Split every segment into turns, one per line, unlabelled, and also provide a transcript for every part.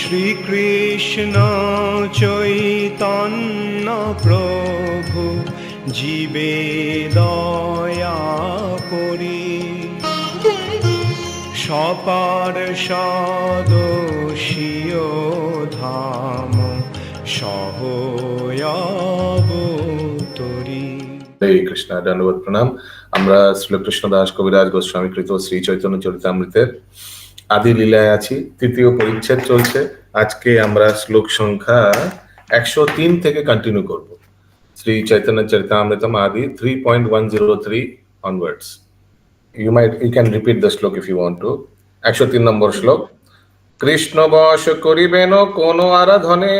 শ্রীকৃষ্ণ চৈতন্য প্রভু জীবে দয়া করি সপার্ষদস্য ধাম সহয়াবতরি।
হরে কৃষ্ণ, দণ্ডবত প্রণাম। আমরা শ্রীকৃষ্ণ দাস কবিরাজ গোস্বামী কৃত শ্রী চৈতন্য চরিতামৃতের আদি লীলায় আছি। তৃতীয় পরিচ্ছেদ চলছে। আজকে আমরা শ্লোক সংখ্যা 103 থেকে কন্টিনিউ করব। শ্রী চৈতন্য চরিতামৃতম আদি 3.103 onwards. You can repeat the শ্লোক if you want to. 103 নম্বর শ্লোক। কৃষ্ণ বশ করিবেন কোন আরাধনে,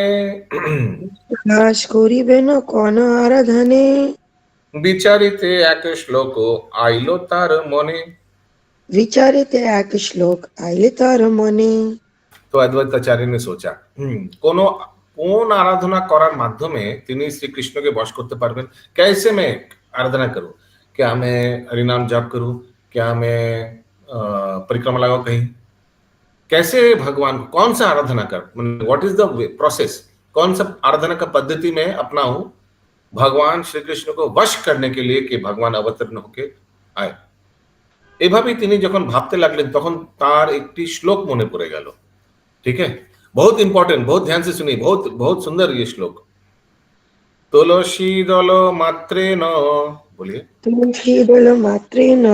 নাশ করিবেন কোন আরাধনে,
বিচারিতে এক শ্লোক আইলো তার মনে।
বিচারিতে এক শ্লোক আইলে তার মনে।
তো অদ্বৈতাচার্য ने सोचा কোন আরাধনা করার মাধ্যমে তিনি শ্রীকৃষ্ণকে বশ করতে পারবেন। कैसे मैं आराधना करूं? क्या मैं हरिनाम जाप करूं? क्या मैं परिक्रमा लगाऊं कहीं? कैसे भगवान कौन सा आराधना कर, व्हाट इज द प्रोसेस, कौन सा आराधना का पद्धति में अपनाऊं भगवान श्री कृष्ण को वश करने के लिए कि भगवान अवतरण होके आए। এভাবেই তিনি যখন ভাবতে লাগলেন তখন তার একটি শ্লোক মনে পড়ে গেল। ठीक है, बहुत इंपॉर्टेंट, बहुत ध्यान से सुनिए, बहुत बहुत सुंदर ये श्लोक। तुलसी दल मात्रे न, बोलिए,
তুলসী দল মাত্রেন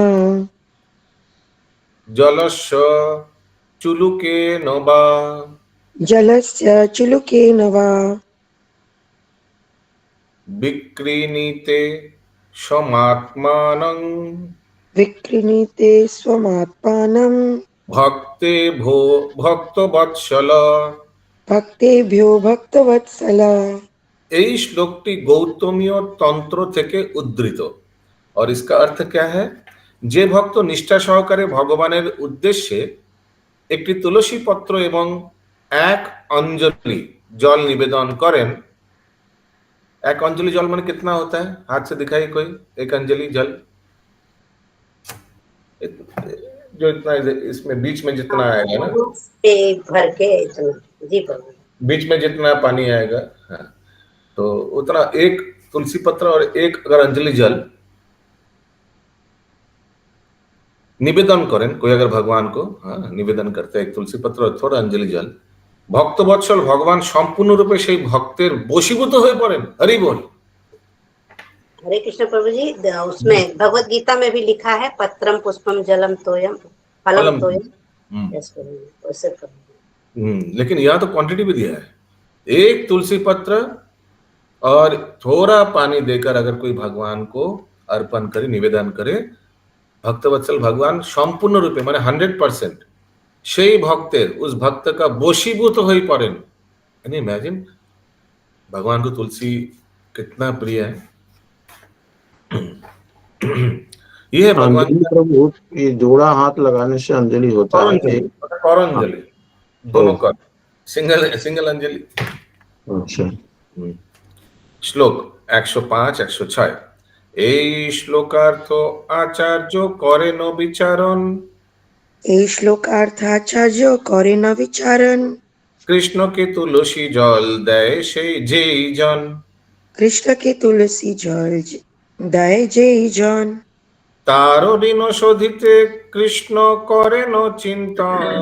जलस्य चुलुके नवा,
জলস্য চুলুকেন বা
विक्रीणीते समात्मानं,
বিক্রীণীতে স্বমাত্মানম
भक्ते भो भक्त वत्सल।
ভক্তেভ্যো ভক্তবৎসল।
এই শ্লোকটি গৌতমীয় তন্ত্র থেকে উদ্ধৃত। और इसका अर्थ क्या है? যে ভক্ত নিষ্ঠা সহকারে ভগবানের উদ্দেশ্যে একটি তুলসী পত্র এবং এক অঞ্জলি জল নিবেদন করেন। এক अंजलि जल माने कितना होता है? हाथ से दिखाइए कोई, एक अंजलि जल जो इतना इसमें बीच में जितना आएगा ना,
भर के इतना जी
बीच में जितना पानी आएगा, हाँ, तो उतना एक तुलसी पत्र और एक अगर अंजलि जल निवेदन करें कोई, अगर भगवान को, हाँ, निवेदन करते हैं एक तुलसी पत्र और थोड़ा अंजलि जल, भक्त वत्सल भगवान संपूर्ण रूपे সেই ভক্তের বশীভূত হয়ে পড়েন। হরি बोल।
हरे कृष्ण प्रभु जी, उसमें भगवत गीता में भी लिखा है पत्रम पुष्पम जलम तोयम फलम तोयम।
लेकिन यहाँ तो क्वांटिटी भी दिया है, एक तुलसी पत्र और थोड़ा पानी देकर अगर कोई भगवान को अर्पण करे, निवेदन करे, भक्तवत्सल भगवान संपूर्ण रूपे माने 100% সেই ভক্তের, उस भक्त का বশীভূত হয়ে পড়েন। Can you imagine? भगवान को तुलसी कितना प्रिय है। ये है भगवान
प्रभु, ये जोड़ा हाथ लगाने से अंजलि होता है कि
और अंजलि दोनों कर, सिंगल सिंगल अंजलि।
अच्छा,
শ্লোক 105 106। এই শ্লোকার্থ আচার্য করেন বিচারণ,
এই শ্লোকার্থ আচার্য করেন বিচারণ,
কৃষ্ণকে তুলসী জল দেয় সেই যেই জন,
কৃষ্ণকে তুলসী জল দেয় যেই জন,
তার ঋণ শোধিতে কৃষ্ণ করেন চিন্তন,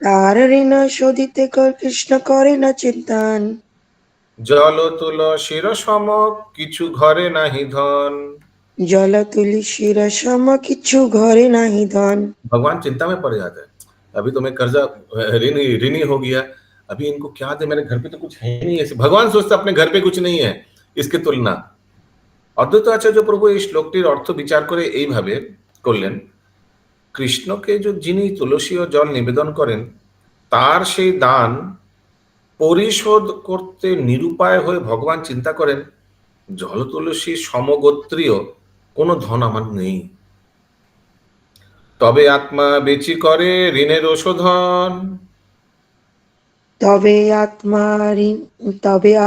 তার ঋণ শোধিতে কৃষ্ণ করেন চিন্তন,
জল তুলসীর সম কিছু ঘরে নাহি ধন।
জল তুলসীর সম কিছু ঘরে নাহি ধন।
भगवान चिंता में पड़ जाता है, अभी तो मैं कर्जा ऋणी हो गया, अभी इनको क्या दे, मेरे घर पे तो कुछ है नहीं। ऐसे भगवान सोचता अपने घर पे कुछ नहीं है इसके तुलना। অদ্বৈত আচার্য প্রভু এই শ্লোকটির অর্থ বিচার করে এইভাবে করলেন, কৃষ্ণকে যিনি তুলসী ও জল নিবেদন করেন তার সেই দান পরিশোধ করতে নিরুপায় হয়ে ভগবান চিন্তা করেন, জল তুলসী সমগোত্রীয় কোনো ধন আমার নেই, তবে আত্মা বেচি করে ঋণের শোধন।
তবে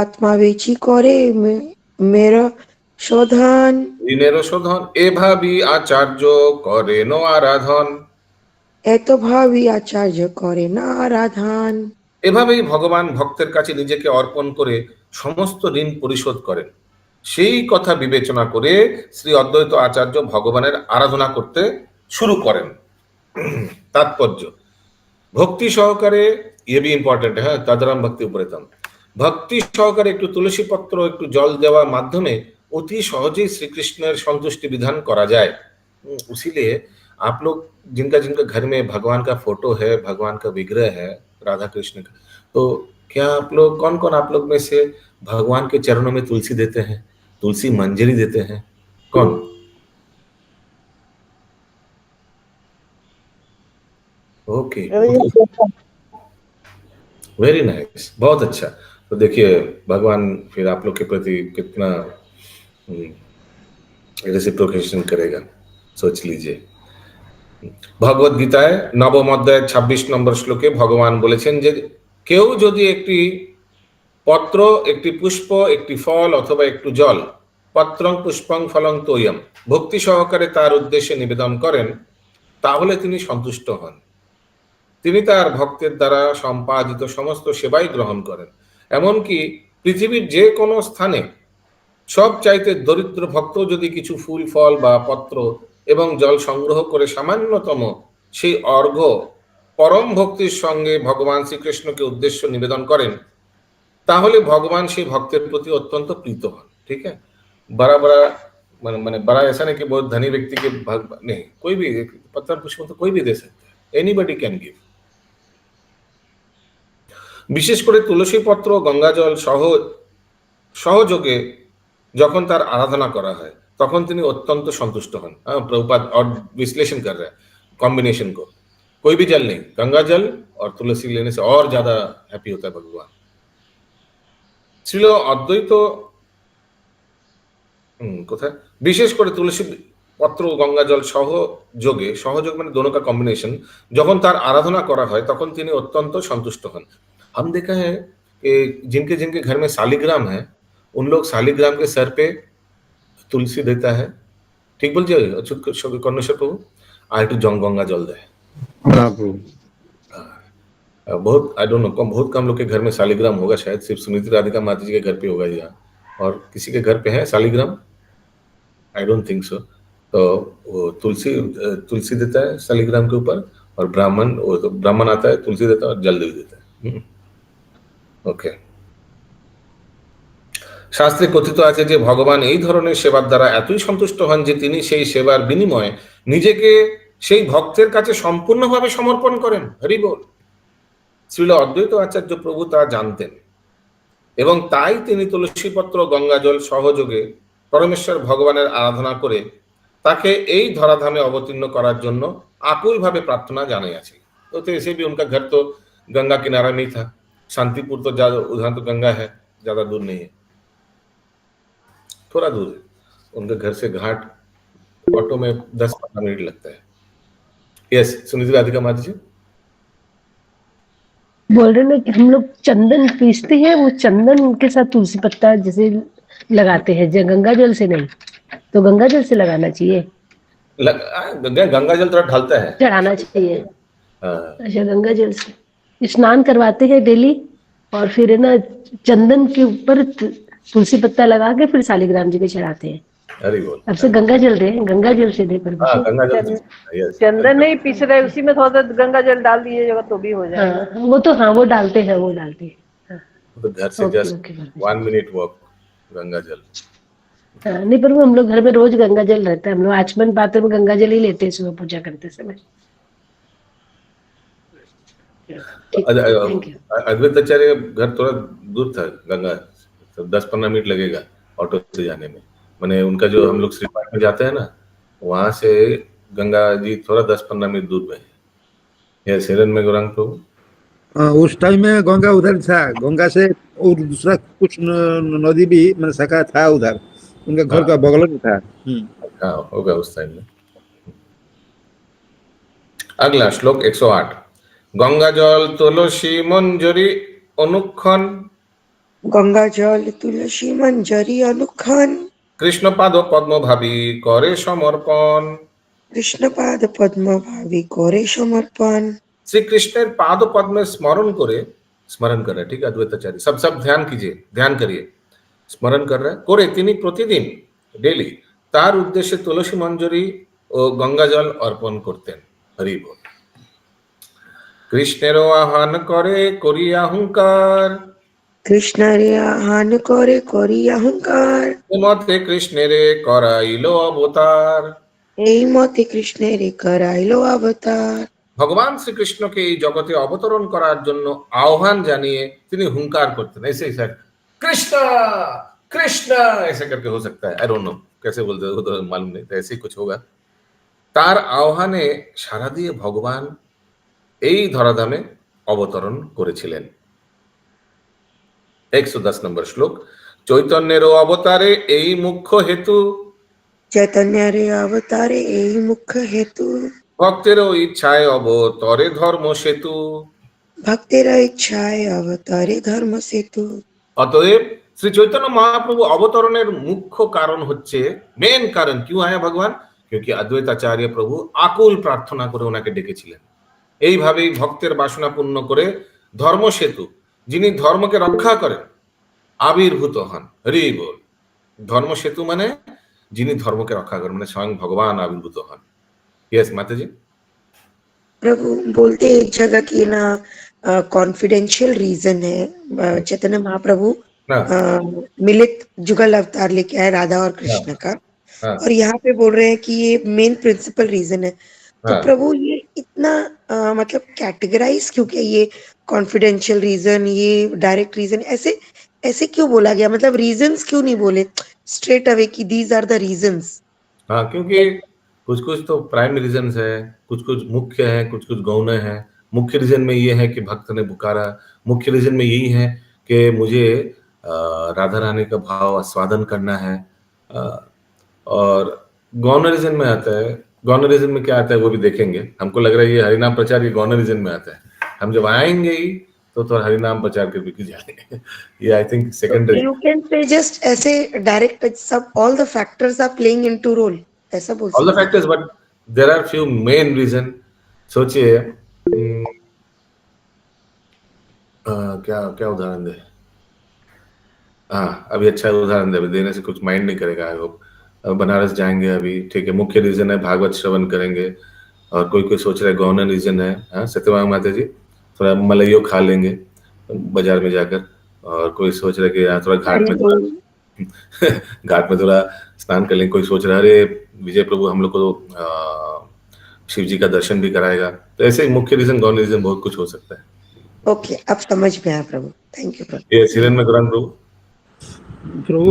আত্মা বেচি করে মেরা শোধন,
ঋণের শোধন। এ ভাবি আচার্য করেন আরাধন,
এত ভাবি আচার্য করে না আরাধন।
এভাবেই ভগবান ভক্তের কাছে নিজেকে অর্পণ করে সমস্ত ঋণ পরিশোধ করেন। সেই কথা বিবেচনা করে শ্রী অদ্বৈত আচার্য ভগবানের আরাধনা করতে শুরু করেন। তাৎপর্য, ভক্তি সহকারে, ইয়ে বি ইম্পর্টেন্ট, হ্যাঁ, তদরাম ভক্তি উপরেতম, ভক্তি সহকারে একটু তুলসী পত্র একটু জল দেওয়ার মাধ্যমে অতি সহজেই श्रीकृष्ण संतुष्टि विधान करा जाए। इसीलिए आप लोग जिनका जिनका घर में भगवान का फोटो है, भगवान का विग्रह है राधा कृष्ण का, तो क्या आप लोग कौन कौन आप लोग में से भगवान के चरणों में तुलसी देते हैं, तुलसी मंजरी देते हैं? कौन? ओके, वेरी नाइस, बहुत अच्छा। तो देखिए भगवान फिर आप लोग के प्रति कितना रेसिप्रोकेशन करेगा, सोच लीजिए। ভগবত গীতায় নবম অধ্যায় 26 নম্বর শ্লোকে ভগবান বলেছেন যে কেউ যদি একটি পত্র, একটি পুষ্প, একটি ফল অথবা একটু জল, পত্রং পুষ্পং ফলং তোয়ম, ভক্তি সহকারে তার উদ্দেশ্যে নিবেদন করেন, তাহলে তিনি সন্তুষ্ট হন। তিনি তার ভক্তের দ্বারা সম্পাদিত সমস্ত সেবাই গ্রহণ করেন। এমনকি পৃথিবীর যে কোনো স্থানে সব চাইতে দরিদ্র ভক্ত যদি কিছু ফুল ফল বা পত্র এবং জল সংগ্রহ করে সামান্যতম সেই অর্ঘ্য পরম ভক্তির সঙ্গে ভগবান শ্রীকৃষ্ণকে উদ্দেশ্য নিবেদন করেন, তাহলে ভগবান সেই ভক্তের প্রতি অত্যন্ত প্রীত হন। ঠিক है, बड़ा बड़ा मैंने बड़ा ऐसा नहीं कि बहुत धनी व्यक्ति के नहीं, कोई भी पत्र पुष्प तो कोई भी दे सकता है, एनीबडी कैन गिव। বিশেষ করে তুলসী পত্র গঙ্গাজল সহযোগে যখন তার আরাধনা করা হয় তখন তিনি অত্যন্ত সন্তুষ্ট হন। प्रभुपाद और विश्लेषण कर रहे हैं कॉम्बिनेशन को, कोई भी जल नहीं, गंगा जल और तुलसी लेने से और ज्यादा हैप्पी होता है भगवान। ছিল অদ্বৈত কোথায় বিশেষ করে তুলসী পত্র গঙ্গা জল সহযোগ মানে दोनों का कॉम्बिनेशन যখন তার আরাধনা করা হয় তখন তিনি অত্যন্ত সন্তুষ্ট হন। हम देखा है कि जिनके जिनके घर में शालिग्राम है उन लोग शालिग्राम के सर पे तुलसी देता है, ठीक बोल जाए कर्णेश्वर प्रभु, আর একটু गंगा जल दे।
हाँ प्रभु।
बहुत आई डोंट नो, बहुत कम लोग के घर में शालिग्राम होगा, शायद सिर्फ सुनीति राधिका माता जी के घर पे होगा यहाँ, और किसी के घर पे है Shaligram, I don't think so. तो वो तुलसी देता है शालिग्राम के ऊपर, और ब्राह्मण आता है तुलसी देता है और जल भी देता है। ओके, শাস্ত্রে কথিত আছে যে ভগবান এই ধরনের সেবার দ্বারা এতই সন্তুষ্ট হন যে তিনি সেই সেবার বিনিময়ে নিজেকে সেই ভক্তের কাছে সম্পূর্ণভাবে সমর্পণ করেন। হরি বল। শ্রীল অদ্বৈত আচার্য প্রভু তা জানতেন এবং তাই তিনি তুলসীপত্র গঙ্গাজল সহযোগে পরমেশ্বর ভগবানের আরাধনা করে তাকে এই ধরাধামে অবতীর্ণ করার জন্য আকুলভাবে প্রার্থনা জানিয়েছে। तो ऐसे भी उनका घर तो गंगा किनारा नहीं था, शांतिपुर तो ज्यादा उधर तो गंगा है, ज्यादा दूर नहीं है, थोड़ा दूर है। उनके घर से घाट ऑटो में 10-15 मिनट लगता है। यस, सुनीति राधिका माता जी
बोल रहे ना कि हम लोग चंदन पीसते हैं, वो चंदन के साथ तुलसी पत्ता जैसे लगाते हैं, गंगा जल से नहीं, तो गंगा जल से लगाना चाहिए।
गंगा जल थोड़ा ढलता है,
चढ़ाना चाहिए। अच्छा, गंगा जल से स्नान करवाते हैं डेली, और फिर है ना चंदन के ऊपर तुलसी पत्ता लगा के फिर शालिग्राम जी के चढ़ाते हैं।
अरे बोल,
अब से गंगा जल दे, गंगा जल से दे पर
गंगा जल यस।
चंदन नहीं पीस रहे, उसी में थोड़ा सा गंगा जल डाल दीजिएगा तो भी हो जाएगा।
वो तो हाँ, वो डालते हैं, वो डालते हैं।
तो घर से जस्ट 1 मिनट वॉक गंगा जल।
नहीं, पर वो हम लोग घर में रोज गंगा जल रहता है, हम लोग आचमन पात्र में गंगा जल ही लेते हैं सुबह पूजा करते समय।
अद्वैताचार्य घर थोड़ा दूर था गंगा, 10-15 मिनट लगेगा ऑटो से जाने में। मैंने उनका जो हम लोग श्री पार्क में जाते हैं ना, वहां से गंगा जी थोड़ा 10-15 मिनट दूर में है। ये सेरन में गौरांग प्रभु
उस टाइम में गंगा उधर था, गंगा से और दूसरा कुछ नदी भी मैंने सका था उधर, उनके घर का बगल में था।
हाँ, होगा उस टाइम में। अगला श्लोक 108, गंगा जल तुलसी मंजरी अनुक्षण,
गंगा जल तुलसी मंजरी अनुक्षण,
কৃষ্ণ পাদ পদ্ম ভাবি করে সমর্পণ।
কৃষ্ণপাদ পদ্ম ভাবি করে সমর্পণ।
শ্রীকৃষ্ণের পাদ পদ্মে স্মরণ করে स्मरण कर रहे हैं, ठीक है, अद्वैताचार्य सब सब ध्यान कीजिए, ध्यान करिए, स्मरण कर रहे हैं, করে তিনি প্রতিদিন ডেলি তার উদ্দেশ্যে তুলসী মঞ্জরি ও গঙ্গা জল অর্পণ করতেন। হরি বল। কৃষ্ণের আহ্বান করে করি অহংকার,
কৃষ্ণারে আহান করে করি অহংকার,
মতে কৃষ্ণেরে করাইল অবতার।
এই মতে কৃষ্ণের করাইলো অবতার।
ভগবান শ্রীকৃষ্ণকে এই জগতে অবতরণ করার জন্য আহ্বান জানিয়ে তিনি হুঙ্কার করতেন, ऐसे ही सर कृष्ण कृष्ण ऐसे करके हो सकता है, आई डोंट नो कैसे बोलते हो तो मालूम नहीं, तो ऐसे ही कुछ होगा। তার আহ্বানে সাড়া দিয়ে ভগবান এই ধরাধামে অবতরণ করেছিলেন। 110 নম্বর শ্লোক। চৈতন্যেরও অবতারে এই মুখ্য হেতু,
চৈতন্যরে অবতারে এই মুখ্য হেতু,
ভক্তেরও ইচ্ছায় অবতরে ধর্ম সেতু।
ভক্তের ইচ্ছায় অবতারে ধর্ম সেতু।
অতএব শ্রী চৈতন্য মহাপ্রভু অবতরণের মুখ্য কারণ হচ্ছে, মেন কারণ क्यों आया भगवान, क्योंकि अद्वैताचार्य प्रभु আকুল প্রার্থনা করে ওনাকে ডেকেছিলেন। এইভাবেই ভক্তের বাসনা পূর্ণ করে ধর্ম সেতু, যিনি ধর্মকে রক্ষা করেন, আবির্ভূত হন। হরি বল। ধর্ম সেতু মানে যিনি ধর্মকে রক্ষা করেন, মানে স্বয়ং ভগবান আবির্ভূত হন। यस माताजी।
प्रभु बोलते एक जगह की ना कॉन्फिडेंशियल रीजन है, चैतन्य महाप्रभु
हाँ
मिलित जुगल अवतार लेके आए राधा और कृष्ण का,
हाँ
और यहाँ पे बोल रहे हैं कि ये मेन प्रिंसिपल रीजन है। तो
हाँ।
प्रभु ये इतना मतलब कैटेगराइज क्यों किया, ये कॉन्फिडेंशियल रीजन, ये डायरेक्ट रीजन, ऐसे ऐसे क्यों बोला गया, मतलब रीजंस क्यों नहीं बोले स्ट्रेट अवे कि दीज आर द रीजंस।
हाँ, क्योंकि कुछ कुछ तो प्राइमरी रीजन है, कुछ कुछ मुख्य है, कुछ कुछ गौण है। मुख्य रीजन में ये है कि भक्त ने पुकारा, मुख्य रीजन में यही है कि मुझे राधा रानी का भाव आस्वादन करना है। और गौण रीजन में आता है, गौण रीजन में क्या आता है वो भी देखेंगे। हमको लग रहा है ये हरिनाम प्रचार ये गौण रीजन में आता है, हम जब आएंगे ही तो हरिनाम प्रचार के भी जाएंगे। ये I think secondary.
You can say just ऐसे डायरेक्ट सब all the factors are playing into role, ऐसा बोल
All the
सकते हैं।
factors, but there are few main reason. सोचिए क्या क्या उदाहरण दे। हाँ, अभी अच्छा उदाहरण दे, अभी देने से कुछ माइंड नहीं करेगा। आई होप बनारस जाएंगे अभी, ठीक है, मुख्य रीजन है भागवत श्रवण करेंगे, और कोई कोई सोच रहा है गौण रीजन है। हाँ सत्यवान माता जी, थोड़ा मलाइयो खा लेंगे बाजार में जाकर, और कोई सोच रहा है कि यहाँ थोड़ा घाट में घाट में थोड़ा स्नान कर लेंगे। कोई सोच रहा है अरे विजय प्रभु हम लोग को शिव जी का दर्शन भी कराएगा। तो ऐसे मुख्य रीजन गौण रीजन बहुत कुछ हो सकता है।
ओके, अब समझ में आया प्रभु, थैंक यू प्रभु।
ये सीरन में कुरान प्रभु
प्रभु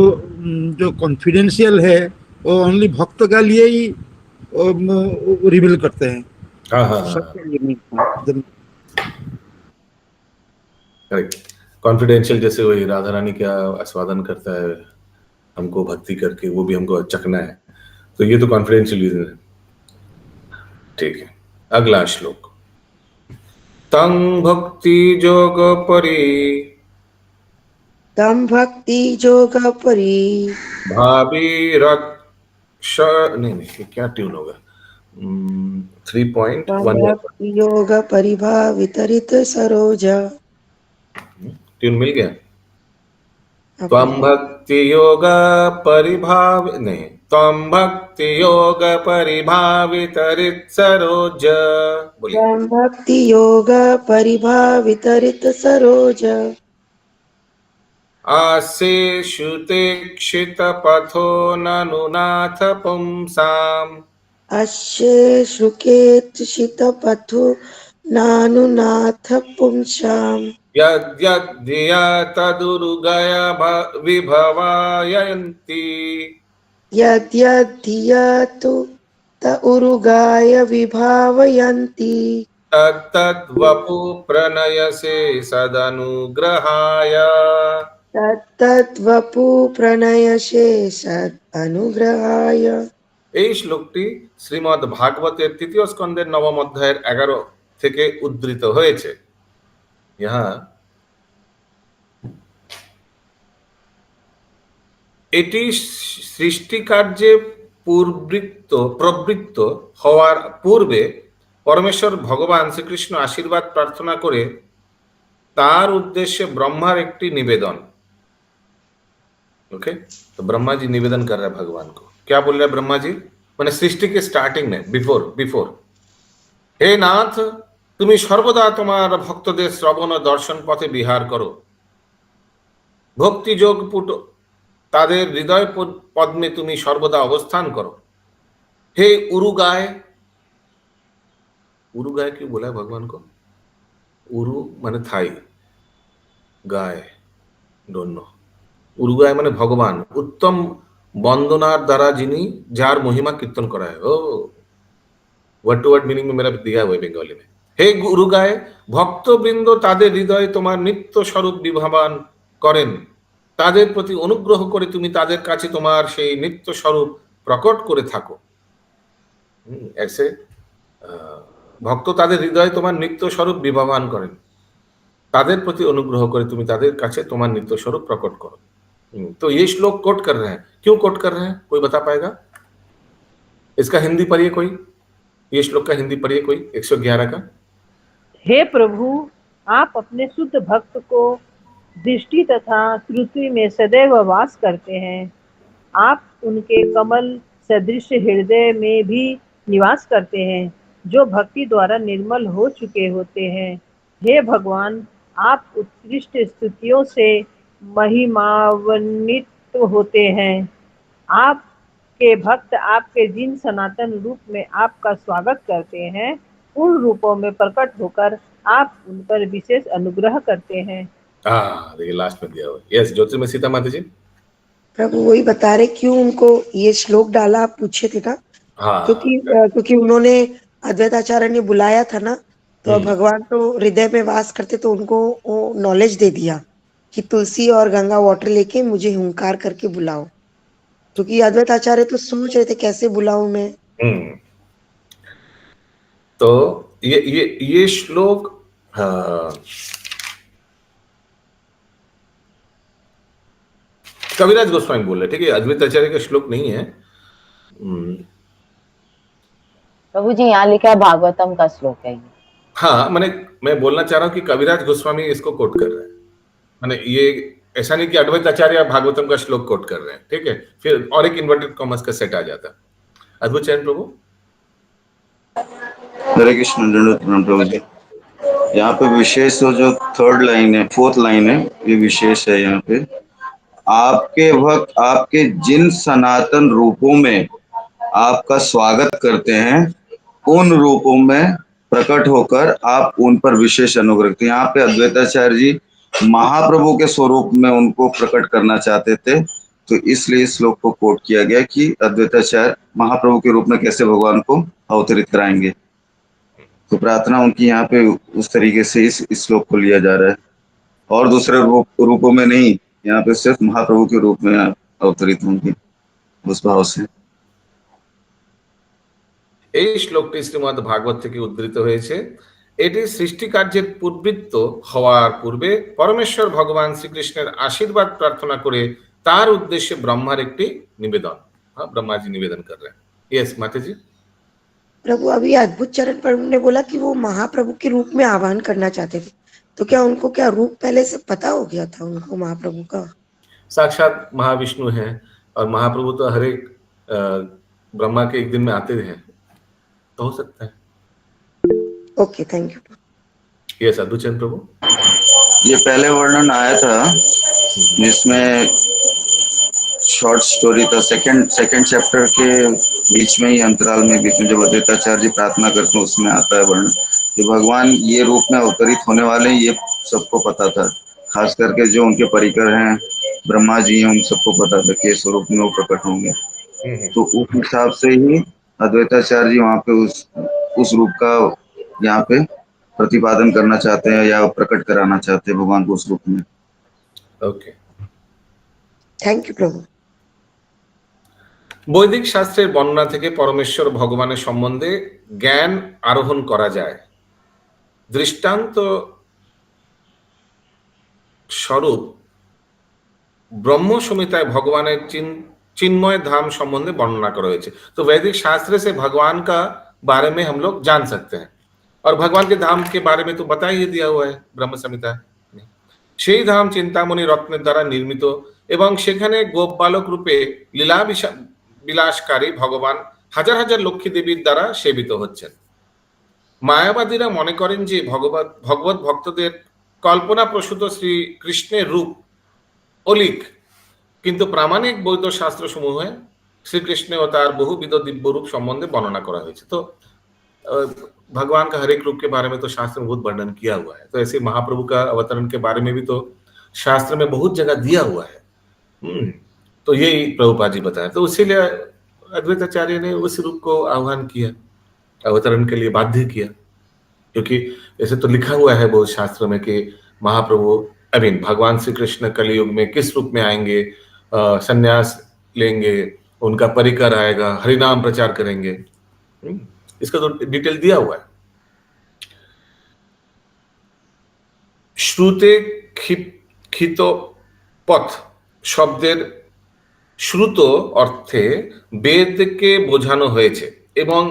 जो कॉन्फिडेंशियल है वो ओनली भक्त का लिए ही रिवील करते हैं।
हाँ हाँ हाँ,
सबके लिए नहीं।
करेक्ट। कॉन्फिडेंशियल जैसे वही राधा रानी का आस्वादन करता है हमको भक्ति करके, वो भी हमको चखना है, तो ये तो कॉन्फिडेंशियल रीजन है। ठीक है, अगला श्लोक। तं भक्ति जोग परि
तम भक्ति जोग परि
भावी रक्ष, नहीं क्या ट्यून होगा, 3.1
भक्ति योग परिभाव वितरित सरोज।
ट्यून मिल गया। त्वं भक्ति योग परिभाव, नहीं, त्वं भक्ति योग परिभावितरित सरोज, बोलिए।
तम भक्ति योग परिभाव वितरित सरोज।
आसे श्रुतेक्षित पथो ननुनाथ पुंसाम्,
अस्य श्रुकेत शीतपथो नानुनाथ पुंसाम्।
यद्यद्धिया तदुरुगय विभवायन्ति,
यद्यद्धिया तु त उरुगाय विभावयन्ति,
तत्तद्वपु प्रणयसे सदनुग्रहाय।
तत्तद्वपु प्रणयसे सद् अनुग्रहाय।
এই শ্লোকটি শ্রীমদ্ ভাগবতের তৃতীয় স্কন্ধের 9ম অধ্যায়ের 11 থেকে উদ্ধৃত হয়েছে। यहाँ এটি সৃষ্টি কার্যে প্রবৃত্ত হওয়ার পূর্বে পরমেশ্বর ভগবান শ্রীকৃষ্ণ আশীর্বাদ প্রার্থনা করে তার উদ্দেশ্যে ব্রহ্মার একটি निवेदन। ओके, तो ब्रह्मा जी निवेदन कर रहे हैं भगवान को। क्या बोल रहे हैं ब्रह्मा जी? मैंने सृष्टि के स्टार्टिंग में बिफोर हे नाथ, তুমি সর্বদা তোমার ভক্তদের শ্রবণ ও দর্শন পথে বিহার করো, ভক্তি যোগ পুট তাদের হৃদয় পদ্মে তুমি সর্বদা অবস্থান করো। हे उरुगाय, उरुगाय क्यों बोला है भगवान को? उरु माने थाई, गाय डोंट नो। उरुगाय माने भगवान, उत्तम বন্দনার দ্বারা যিনি যার মহিমা কীর্তন করা হয়। ও ওয়ার্ড টু ওয়ার্ড মিনিং में मेरा दिया हुआ है बंगाली में। हे गुरुगाय, ভক্তবৃন্দ তাদের হৃদয়ে তোমার নিত্য স্বরূপ বিভাবান করেন, তাদের প্রতি অনুগ্রহ করে তুমি তাদের কাছে তোমার সেই নিত্য স্বরূপ প্রকট করে থাকো। ऐसे ভক্ত তাদের হৃদয়ে তোমার নিত্য স্বরূপ বিভাবান করেন, তাদের প্রতি অনুগ্রহ করে তুমি তাদের কাছে তোমার নিত্য স্বরূপ প্রকট করো। तो ये श्लोक कोट कर रहे हैं, क्यों कोट कर रहे हैं? कोई बता पाएगा? इसका हिंदी पढ़िए कोई, ये श्लोक का हिंदी पढ़िए कोई, 111 का।
हे प्रभु, आप अपने शुद्ध भक्त को दृष्टि तथा श्रुति में सदैव वास करते हैं। आप उनके कमल सदृश हृदय में भी निवास करते हैं, जो भक्ति द्वारा निर्मल हो चुके होते हैं। हे भगवान, आप उत्कृष्ट स्तुतियों से महिमान्वित होते हैं। आपके भक्त आपके जिन सनातन रूप में आपका स्वागत करते हैं, उन रूपों में प्रकट होकर आप उन पर विशेष अनुग्रह करते हैं।
देखिए लास्ट में दिया हुआ। यस, ज्योतिर्मय सीता माता जी।
प्रभु वही बता रहे क्यों उनको ये श्लोक डाला, आप पूछे थे ना।
हाँ,
क्योंकि उन्होंने अद्वैताचार्य ने बुलाया था ना, तो भगवान तो हृदय में वास करते, तो उनको वो नॉलेज दे दिया कि तुलसी और गंगा वाटर लेके मुझे हुंकार करके बुलाओ। क्योंकि अद्वैताचार्य तो सोच रहे थे कैसे बुलाऊं मैं।
तो ये श्लोक कविराज गोस्वामी बोल रहे, ठीक है, अद्वैताचार्य का श्लोक नहीं है।
प्रभु जी यहाँ लिखा है भागवतम का श्लोक है ये।
हाँ, मैं बोलना चाह रहा हूँ कि कविराज गोस्वामी इसको कोट कर रहे हैं। माने ये ऐसा नहीं कि अद्वैताचार्य भागवतम का श्लोक कोट कर रहे हैं, ठीक है, फिर और एक इन्वर्टेड कॉमर्स का सेट आ जाता। अद्वैताचार्य प्रभु।
हरे कृष्ण, दंडवत प्रणाम प्रभु जी। यहाँ पे विशेष जो थर्ड लाइन है, फोर्थ लाइन है, ये विशेष है। यहाँ पे आपके भक्त आपके जिन सनातन रूपों में आपका स्वागत करते हैं, उन रूपों में प्रकट होकर आप उन पर विशेष अनुग्रह करते हैं। यहाँ पे अद्वैताचार्य जी महाप्रभु के स्वरूप में उनको प्रकट करना चाहते थे, तो इसलिए इस श्लोक को कोट किया गया कि अद्वैताचार्य महाप्रभु के रूप में कैसे भगवान को अवतरित कराएंगे। तो प्रार्थना उनकी यहाँ पे उस तरीके से इस श्लोक को लिया जा रहा है, और दूसरे रूपों में नहीं, यहाँ पे सिर्फ महाप्रभु के रूप में अवतरित होंगे उस भाव से।
এই শ্লোকটি শ্রীমদ্ ভাগবত থেকে উদ্ধৃত হয়েছে। এটি সৃষ্টি কার্যের পূর্বৃত্ত হওয়ার পূর্বে পরমেশ্বর ভগবান শ্রীকৃষ্ণের আশীর্বাদ প্রার্থনা করে তার উদ্দেশ্যে ব্রহ্মার একটি নিবেদন। हाँ, ब्रह्मा जी निवेदन कर रहे हैं। यस माता जी।
प्रभु अभी अद्भुत चरण प्रभु ने बोला कि वो महाप्रभु के रूप में आह्वान करना चाहते थे, तो क्या उनको क्या रूप पहले से पता हो गया था उनको महाप्रभु का?
साक्षात महाविष्णु हैं, और महाप्रभु तो हर एक ब्रह्मा के एक दिन में आते हैं, तो हो सकता है।
Okay, thank you.
यस अद्भुतचंद प्रभु।
ये पहले वर्णन आया था जिसमें शॉर्ट स्टोरी था, सेकंड चैप्टर के बीच में ही, अंतराल में बीच में जब अद्वैताचार्य जी प्रार्थना करते हैं उसमें आता है वर्णन कि भगवान ये रूप में अवतरित होने वाले हैं, ये सबको पता था। खास करके जो उनके परिकर हैं ब्रह्मा जी हैं, उन सबको पता था कि स्वरूप में वो प्रकट होंगे। तो उस हिसाब से ही अद्वैताचार्य जी वहाँ पे उस रूप का यहाँ पे प्रतिपादन करना चाहते हैं या प्रकट कराना चाहते हैं भगवान को उस रूप में।
ओके,
थैंक यू प्रभु।
বৈদিক শাস্ত্রের বর্ণনা থেকে পরমেশ্বর ভগবানের সম্বন্ধে জ্ঞান আরোহণ করা যায়। দৃষ্টান্ত স্বরূপ ब्रह्म संहिताয় भगवान चिन्मय धाम संबंधे वर्णना करा हয়েছে। तो वैदिक शास्त्र से भगवान का बारे में हम लोग जान सकते हैं, और भगवान के धाम के बारे में तो बता ही दिया हुआ है ब्रह्म संहिता সেই ধাম চিন্তামণি রত্নের দ্বারা নির্মিত এবং সেখানে গোপ বালক রূপে লীলা বিলাসকারী ভগবান হাজার হাজার লক্ষ্মী দেবীর দ্বারা সেবিত হচ্ছেন। মায়াবাদীরা মনে করেন যে ভগবত ভক্তদের কল্পনা প্রসূত শ্রী কৃষ্ণের রূপ অলিক, কিন্তু প্রামাণিক বৌদ্ধ শাস্ত্র সমূহে श्रीकृष्ण और तार बहुविध दिव्य रूप संबंधे वर्णना करा हुआ है। तो भगवान का हर एक रूप के बारे में तो शास्त्र में बहुत वर्णन किया हुआ है। तो ऐसे महाप्रभु का अवतरण के बारे में भी तो शास्त्र में बहुत जगह दिया हुआ है। तो यही प्रभुपाद जी बताया, तो इसीलिए अद्वैताचार्य ने उस रूप को आह्वान किया, अवतरण के लिए बाध्य किया, क्योंकि ऐसे तो लिखा हुआ है बहुत शास्त्र में कि महाप्रभु भगवान श्री कृष्ण कलयुग में किस रूप में आएंगे, संन्यास लेंगे, उनका परिकर आएगा, हरिनाम प्रचार करेंगे, इसका तो डिटेल दिया हुआ है। श्रुते खितो पथ शब्देर श्रुत अर्थे वेदके बोझानो हয়েছে এবং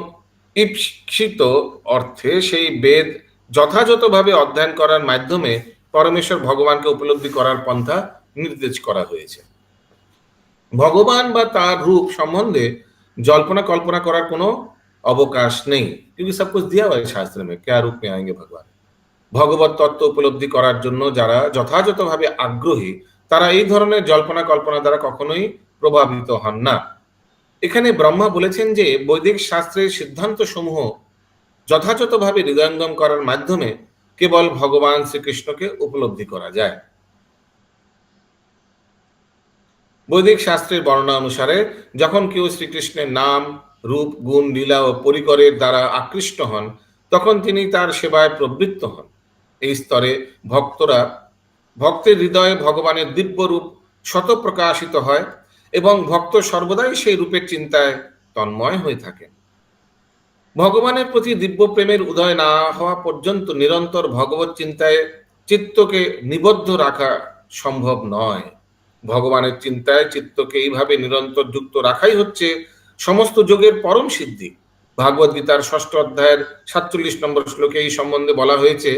ঈপ্সিত অর্থে সেই বেদ যথাযথভাবে অধ্যয়ন করার মাধ্যমে পরমেশ্বর ভগবানকে উপলব্ধি করার পন্থা নির্দেশ করা হয়েছে। भगवान बा तार रूप संबंधे जल्पना कल्पना करार कोनो अवकाश नहीं, क्योंकि सब कुछ दिया हुआ है शास्त्र में, क्या रूप में आएंगे भगवान। भगवत तत्व उपलब्धि करार जन्य जारा यथायथभावे आग्रही तारा এই ধরনের জল্পনা কল্পনা দ্বারা কখনোই প্রভাবিত হন না। এখানে ব্রহ্মা বলেছেন যে বৈদিক শাস্ত্রের সিদ্ধান্ত সমূহ যথাযথভাবে হৃদয়ঙ্গম করার মাধ্যমে কেবল ভগবান শ্রীকৃষ্ণকে উপলব্ধি করা যায়। বৈদিক শাস্ত্রের বর্ণনা অনুসারে যখন কেউ শ্রীকৃষ্ণের নাম, রূপ, গুণ, লীলা ও পরিকরের দ্বারা আকৃষ্ট হন, তখন তিনি তার সেবায় প্রবৃত্ত হন। এই স্তরে ভক্তের হৃদয়ে ভগবানের দিব্য রূপ শত প্রকাশিত হয় এবং ভক্ত সর্বদাই সেই রূপের চিন্তায় তন্ময় হয়ে থাকেন। ভগবানের প্রতি দিব্য প্রেমের উদয় না হওয়া পর্যন্ত নিরন্তর ভগবত চিন্তায় চিত্তকে নিবদ্ধ রাখা সম্ভব নয়। ভগবানের চিন্তায় চিত্তকে এইভাবে নিরন্তর যুক্ত রাখাই হচ্ছে সমস্ত যোগের পরম সিদ্ধি। ভাগবত গীতার 6ষ্ঠ অধ্যায়ের 47 নম্বর শ্লোকে এই সম্বন্ধে বলা হয়েছে,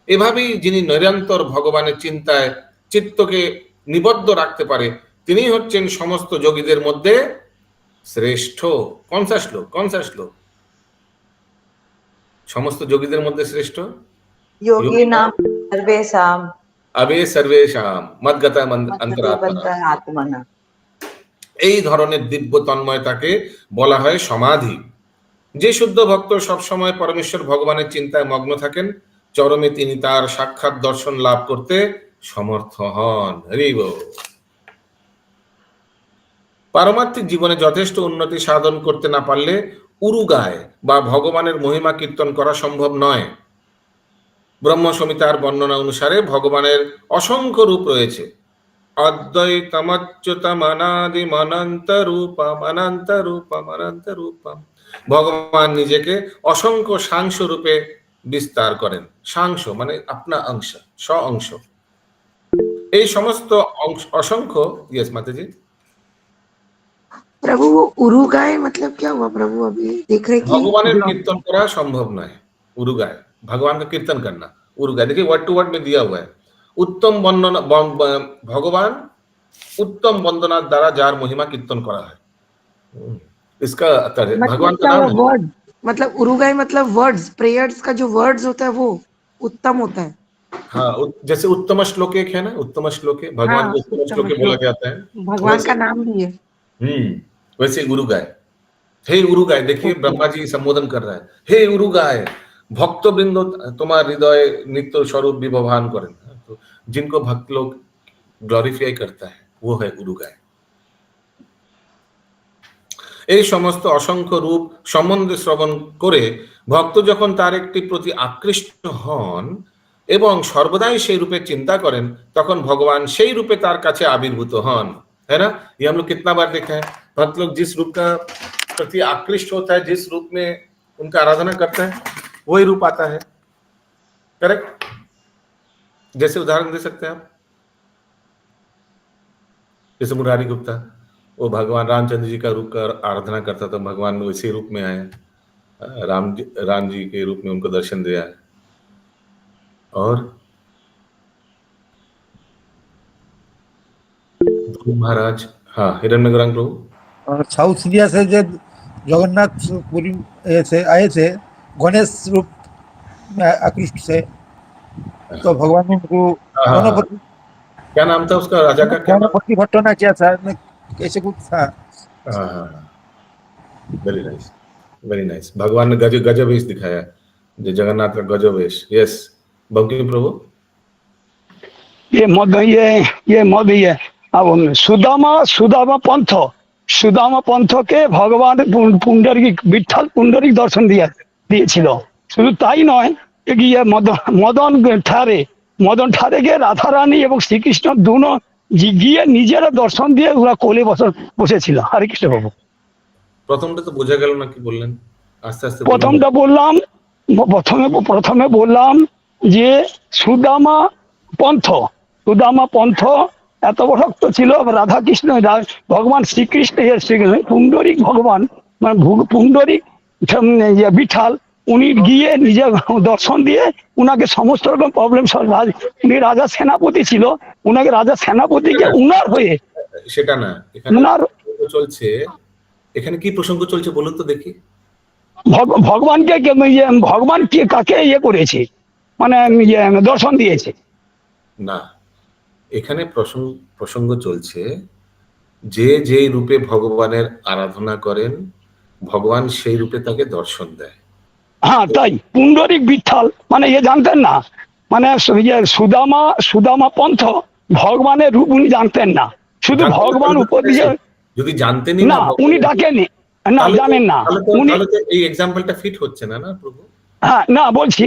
এভাবেই যিনি নিরন্তর ভগবানের চিন্তায় চিত্তকে নিবদ্ধ রাখতে পারে তিনিই হচ্ছেন সমস্ত যোগীদের মধ্যে শ্রেষ্ঠ। কোন সা শ্লোক? সমস্ত যোগীদের মধ্যে শ্রেষ্ঠ
योगी नाम सर्वेशाम
अवे सर्वेशाम मद्गता अंतरात्मना। এই ধরনের দিব্য তন্ময়তাকে বলা হয় সমাধি। যে শুদ্ধ ভক্ত সবসময় পরমেশ্বর ভগবানের চিন্তায় মগ্ন থাকেন, চরমে তিনি তার সাক্ষাৎ দর্শন লাভ করতে সমর্থ হন। হরি বল। পারমার্থিক জীবনে যথেষ্ট উন্নতি সাধন করতে না পারলে উরুগায় বা ভগবানের মহিমা কীর্তন করা সম্ভব নয়। ব্রহ্ম সংহিতার বর্ণনা অনুসারে ভগবানের অসংখ্য রূপ রয়েছে। অদ্বৈতমচ্যুতম অনাদিম অনন্ত রূপম অনন্ত রূপম অনন্ত রূপম। ভগবান নিজেকে অসংখ্য সাংশ রূপে বিস্তার করেন। সাংশ মানে আপনা অংশ, স্ব অংশ। এই সমস্ত অসংখ্য, यस माताजी।
प्रभु वो उरुगाय मतलब क्या हुआ प्रभु? अभी देख रहे कि
भगवाনের कीर्तन करा संभव नहीं। उरुगाय भगवान का कीर्तन करना, उरुगाय। देखिए वर्ड टू वर्ड में दिया हुआ है, उत्तम वंदना भगवान उत्तम वंदना द्वारा जार महिमा कीर्तन करा है। इसका भगवान का नाम
वर्ड मतलब उरुगाय मतलब वर्ड्स, प्रेयर्स का जो वर्ड्स होता है वो उत्तम होता है।
हाँ, जैसे उत्तम श्लोक एक है ना, उत्तम श्लोक भगवान को उत्तम श्लोक बोला जाता है,
भगवान का नाम भी है।
वैसे उरुगाय, हे उरुगाय। देखिए ब्रह्मा जी संबोधन कर रहा है, हे उरुगाय, भक्त वृंद तुम्हार हृदय नित्य स्वरूप विभवान करें। तो जिनको भक्त लोग ग्लोरिफाई करता है वो है उरुगाय। এই সমস্ত অসংখ্য রূপ সম্বন্ধে শ্রবণ করে ভক্ত যখন তার একটি প্রতি আকৃষ্ট হন এবং সর্বদাই সেই রূপে চিন্তা করেন, তখন ভগবান সেই রূপে তার কাছে আবির্ভূত হন। है ना, ये हम लोग कितना बार देखा है। भक्त लोग जिस रूप का प्रति आकृष्ट होता है, जिस रूप में उनका आराधना करता है, वही रूप आता है। करेक्ट? जैसे उदाहरण दे सकते हैं आप, जैसे मुरारी गुप्ता, वो भगवान रामचंद्र जी का रूप का आराधना करता था, भगवान उसी रूप में आए, राम जी के रूप में उनको दर्शन दिया। और महाराज, हाँ हिरण्य गौरांग प्रभु।
और साउथ इंडिया से जब जगन्नाथ पुरी से आए थे गणेश रूप में आकृष्ट से, तो भगवान ने उनको
हाँ, हाँ, हाँ।
गणपति
क्या नाम था उसका, राजा का क्या नाम?
गणपति भट्टना क्या था, कैसे कुछ था।
हाँ हाँ, वेरी नाइस, वेरी नाइस। भगवान ने गजब वेश दिखाया, जो जगन्नाथ का गजब वेश। यस बंकिम प्रभु।
ये अब सुदामा पंथ के भगवान पुंडरीक विठल पुंडरीक दर्शन दिएছিল। শুধু তাই নয়, ये मदन ठारे के राधा रानी এবং শ্রীকৃষ্ণ দুনো গিয়ে নিজেরা দর্শন দিয়ে ওরা কোলে বসেছিল। হরে কৃষ্ণ বাবু।
প্রথমটা তো বোঝা গেল না, কি বললেন আস্তে আস্তে?
প্রথমে বললাম যে সুদামা পন্থ এত ভক্ত ছিল রাধা কৃষ্ণ, ভগবান শ্রীকৃষ্ণ পুন্ডরিক ভগবান মানে পুন্ডরিক বিঠাল, উনি গিয়ে নিজে দর্শন দিয়ে উনাকে সমস্ত রকম প্রবলেম উনি রাজা সেনাপতি ছিল, উনাকে রাজা সেনাপতিকে উনার হয়ে
সেটা না, এখানে
উনার
চলছে, এখানে কি প্রসঙ্গ চলছে বলুন তো দেখি।
ভগবান কে কাকে করেছে মানে দর্শন দিয়েছে
না, এখানে প্রসঙ্গ চলছে যে যেই রূপে ভগবানের আরাধনা করেন ভগবান সেই রূপে তাকে দর্শন দেয়।
হ্যাঁ তাই পুন্ডরিক বিঠাল মানে জানতেন না, মানে সুদামা পন্থ ভগবানের রূপ উনি জানতেন না, শুধু ভগবান উপর দিয়ে
যদি জানতেনই
না উনি ডাকেননি, না জানেন না উনি।
এই এক্সাম্পলটা ফিট হচ্ছে না প্রভু।
হ্যাঁ না বলছি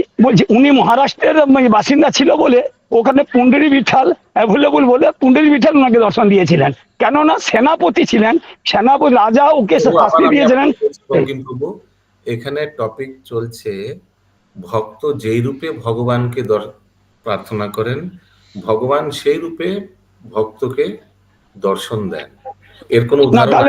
উনি মহারাষ্ট্রের বাসিন্দা ছিল বলে ওখানে পুন্ডরী বিঠাল অ্যাভেলেবল বলে পুন্ডরী বিঠাল ওনাকে দর্শন দিয়েছিলেন, কেননা সেনাপতি ছিলেন, সেনাপতি রাজা ওকে শাস্তি দিয়েছিলেন।
প্রভু এখানে টপিক চলছে ভক্ত যেই রূপে ভগবানকে প্রার্থনা করেন ভগবান সেই রূপে ভক্তকে দর্শন দেন। এর কোন উদাহরণ?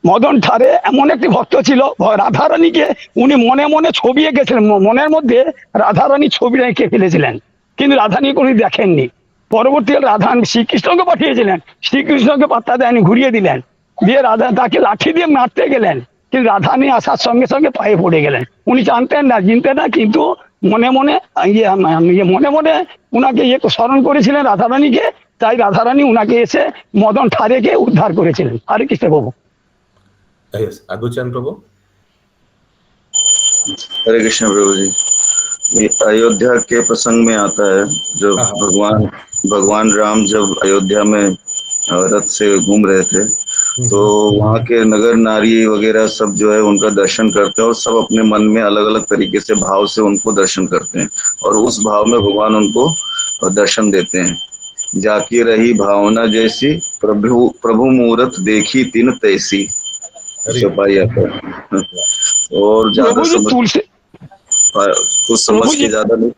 মদন ঠারে এমন একটি ভক্ত ছিল, রাধারানীকে উনি মনে মনে ছবি এঁকেছিলেন, মনের মধ্যে রাধারানী ছবি এঁকে ফেলেছিলেন, কিন্তু রাধারানী কোনো দেখেননি। পরবর্তীকালে রাধারানী শ্রীকৃষ্ণকে পাঠিয়েছিলেন, শ্রীকৃষ্ণকে পাত্তা দেয়নি, ঘুরিয়ে দিলেন, দিয়ে রাধা তাকে লাঠি দিয়ে মারতে গেলেন, কিন্তু রাধারানী আসার সঙ্গে সঙ্গে পায়ে পড়ে গেলেন। উনি জানতেন না চিনতেন না, কিন্তু মনে মনে উনাকে স্মরণ করেছিলেন রাধারানীকে, তাই রাধারানী উনাকে এসে মদন ঠারেকে উদ্ধার করেছিলেন। হরে কৃষ্ণ প্রভু। अदुचन प्रभु।
हरे कृष्ण प्रभु जी। ये अयोध्या के प्रसंग में आता है, जब भगवान राम जब अयोध्या में रथ से घूम रहे थे तो वहाँ के नगर नारी वगैरह सब जो है उनका दर्शन करते हैं और सब अपने मन में अलग अलग तरीके से भाव से उनको दर्शन करते हैं और उस भाव में भगवान उनको दर्शन देते हैं। जाकी रही भावना जैसी प्रभु मूरत देखी तीन तैसी और ज्यादा कुछ समझ के ज्यादा नहीं,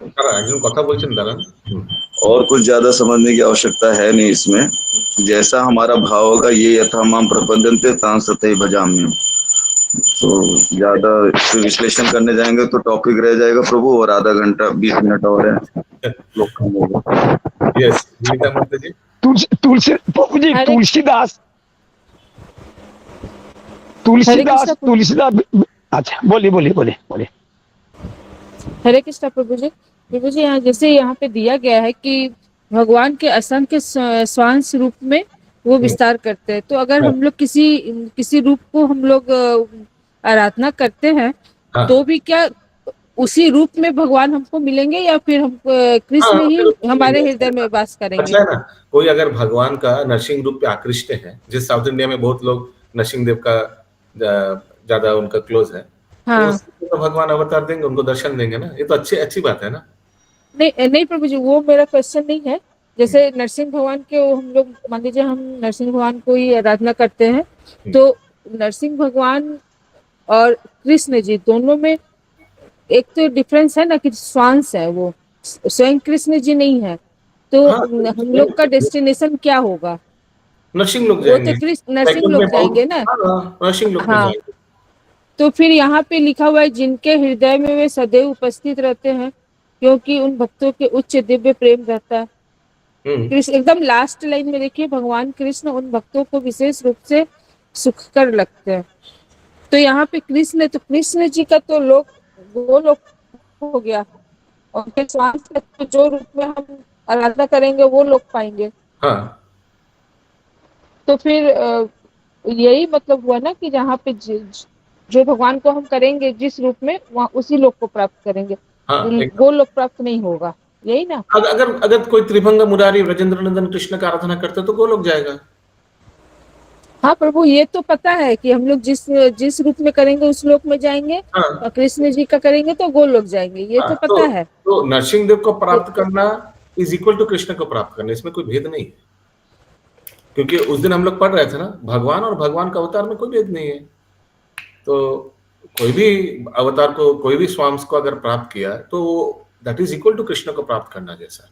और कुछ ज्यादा समझने की आवश्यकता है नहीं इसमें। जैसा हमारा भाव होगा ये यथा माम प्रपद्यन्ते तां सतै भजाम्यहम्। तो ज्यादा विश्लेषण करने जाएंगे तो टॉपिक रह जाएगा प्रभु, और आधा घंटा 20 मिनट और है।
तुलसीदास अच्छा बोलिए।
हरे कृष्णा प्रभु जी। यहाँ जैसे यहाँ पे दिया गया है कि भगवान के असंख्य स्वांश रूप में वो विस्तार करते हैं, तो अगर हम लोग किसी रूप को हम लोग आराधना करते हैं तो भी क्या उसी रूप में भगवान हमको मिलेंगे या फिर हम कृष्ण ही हमारे हृदय में वास करेंगे?
अच्छा है ना, कोई अगर भगवान का नरसिंह रूप पे आकृष्ट है, जिस साउथ इंडिया में बहुत लोग नरसिंह देव का ज्यादा उनका क्लोज है, तो भगवान अवतार देंगे, उनको दर्शन देंगे ना, ये तो अच्छी बात है ना।
नहीं प्रभु जी, वो मेरा क्वेश्चन नहीं है। जैसे नरसिंह भगवान के हम लोग मान लीजिए हम नरसिंह भगवान को ही आराधना करते हैं, तो नरसिंह भगवान और कृष्ण जी दोनों में एक तो डिफरेंस है ना कि स्वांश है, वो स्वयं कृष्ण जी नहीं है, तो हम लोग का डेस्टिनेशन क्या होगा?
नरसिंह लोग जाएंगे,
नरसिंह लोग जाएंगे ना।
नरसिंह लोग जाएंगे।
तो फिर यहाँ पे लिखा हुआ है जिनके हृदय में वे सदैव उपस्थित रहते हैं, क्योंकि उन भक्तों के उच्च दिव्य प्रेम रहता है। कृष्ण एकदम लास्ट लाइन में देखिए, भगवान कृष्ण उन भक्तों को विशेष रूप से सुखकर लगते हैं। तो यहाँ पे कृष्ण, तो कृष्ण जी का तो लोक, वो लोक हो गया, और फिर स्वामी का तो जो रूप में हम आराधना करेंगे वो लोग पाएंगे।
हाँ,
तो फिर यही मतलब हुआ ना कि जहाँ पे जो भगवान को हम करेंगे जिस रूप में, वहाँ उसी लोक को प्राप्त करेंगे।
हाँ,
वो लोक प्राप्त नहीं होगा, यही ना।
अगर कोई त्रिभंग मुरारी ब्रजेंद्र नंदन कृष्ण का आराधना करते तो गोलोक जाएगा।
हाँ प्रभु, ये तो पता है कि हम लोग जिस रूप में करेंगे उस लोक में जाएंगे, और कृष्ण जी का करेंगे तो गोलोक जाएंगे, ये तो पता है।
तो नरसिंह देव को प्राप्त करना इज इक्वल टू कृष्ण को प्राप्त करना, इसमें कोई भेद नहीं है। क्योंकि उस दिन हम लोग पढ़ रहे थे ना, भगवान और भगवान का अवतार में कोई भेद नहीं है। तो कोई भी अवतार को, कोई भी स्वाम्स को अगर प्राप्त किया तो that is equal to Krishna को प्राप्त करना जैसा,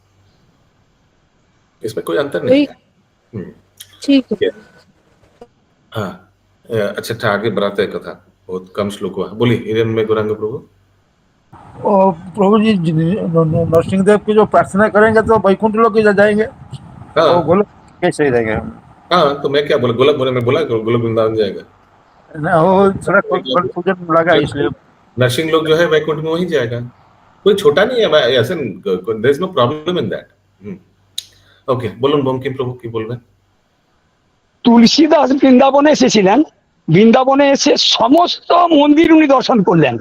इसमें कोई अंतर नहीं है।
ठीक है।
हाँ, अच्छा आगे बढ़ाते हैं कथा, बहुत कम श्लोक हुआ। बोलिए हिरण्य में गौरांग प्रभु।
और प्रभु जी नरसिंह देव की जो प्रार्थना करेंगे तो वैकुंठ लोक जाएंगे, और गोलोक कैसे रहेंगे?
हाँ, तो मैं क्या बोला, गोलोक बोले, मैं बोला गोलोक वृंदावन जाएगा
ना, वो थोड़ा कंफ्यूजन लगा इसलिए।
नरसिंह लोग जो है वैकुंठ में वही जाएगा, कोई छोटा नहीं है ऐसे, there is no problem in that. Okay, বলুন বঙ্কিম প্রভু কি বলবেন?
তুলসীদাস বৃন্দাবনে এসেছিলেন, বৃন্দাবনে এসে সমস্ত মন্দির উনি দর্শন করলেন,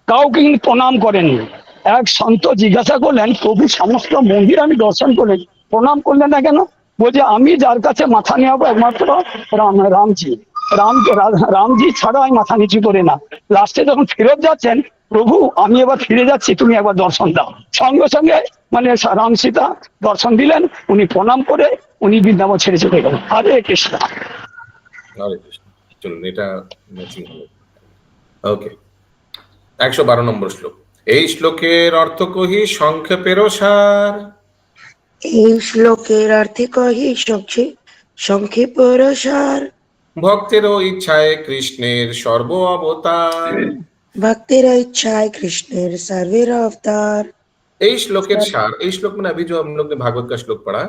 কাউকে কিন্তু প্রণাম করেননি। এক সন্ত জিজ্ঞাসা করলেন, প্রভু সমস্ত মন্দির আমি দর্শন করলেন, প্রণাম করলেন না কেন? বলছে আমি যার কাছে মাথা নেওয়াবো একমাত্র রামজি, রামজি ছাড়া আমি মাথা নিচু করে না। লাস্টে যখন ফেরত যাচ্ছেন, প্রভু আমি এবার ফিরে যাচ্ছি, তুমি একবার দর্শন দাও। সঙ্গে সঙ্গে মানে রাম সীতা দর্শন দিলেন, উনি প্রণাম করে উনি বৃন্দাবন ছেড়ে চলে গেলেন। হরে কৃষ্ণ।
হরে কৃষ্ণ। চলুন এটা ম্যাচিং হলো। ওকে, 112 নম্বর শ্লোক। এই শ্লোকের অর্থ কহি সংক্ষেপের সার।
এই শ্লোকের অর্থে কহি সংক্ষেপের সার।
ভক্তেরও ইচ্ছায় কৃষ্ণের সর্ব অবতার।
ভক্তের ইচ্ছায় কৃষ্ণের सर्वेर अवतार।
এই শ্লোকের সার, এই শ্লোক মানে अभी जो हम लोग ने भागवत का श्लोक पढ़ा,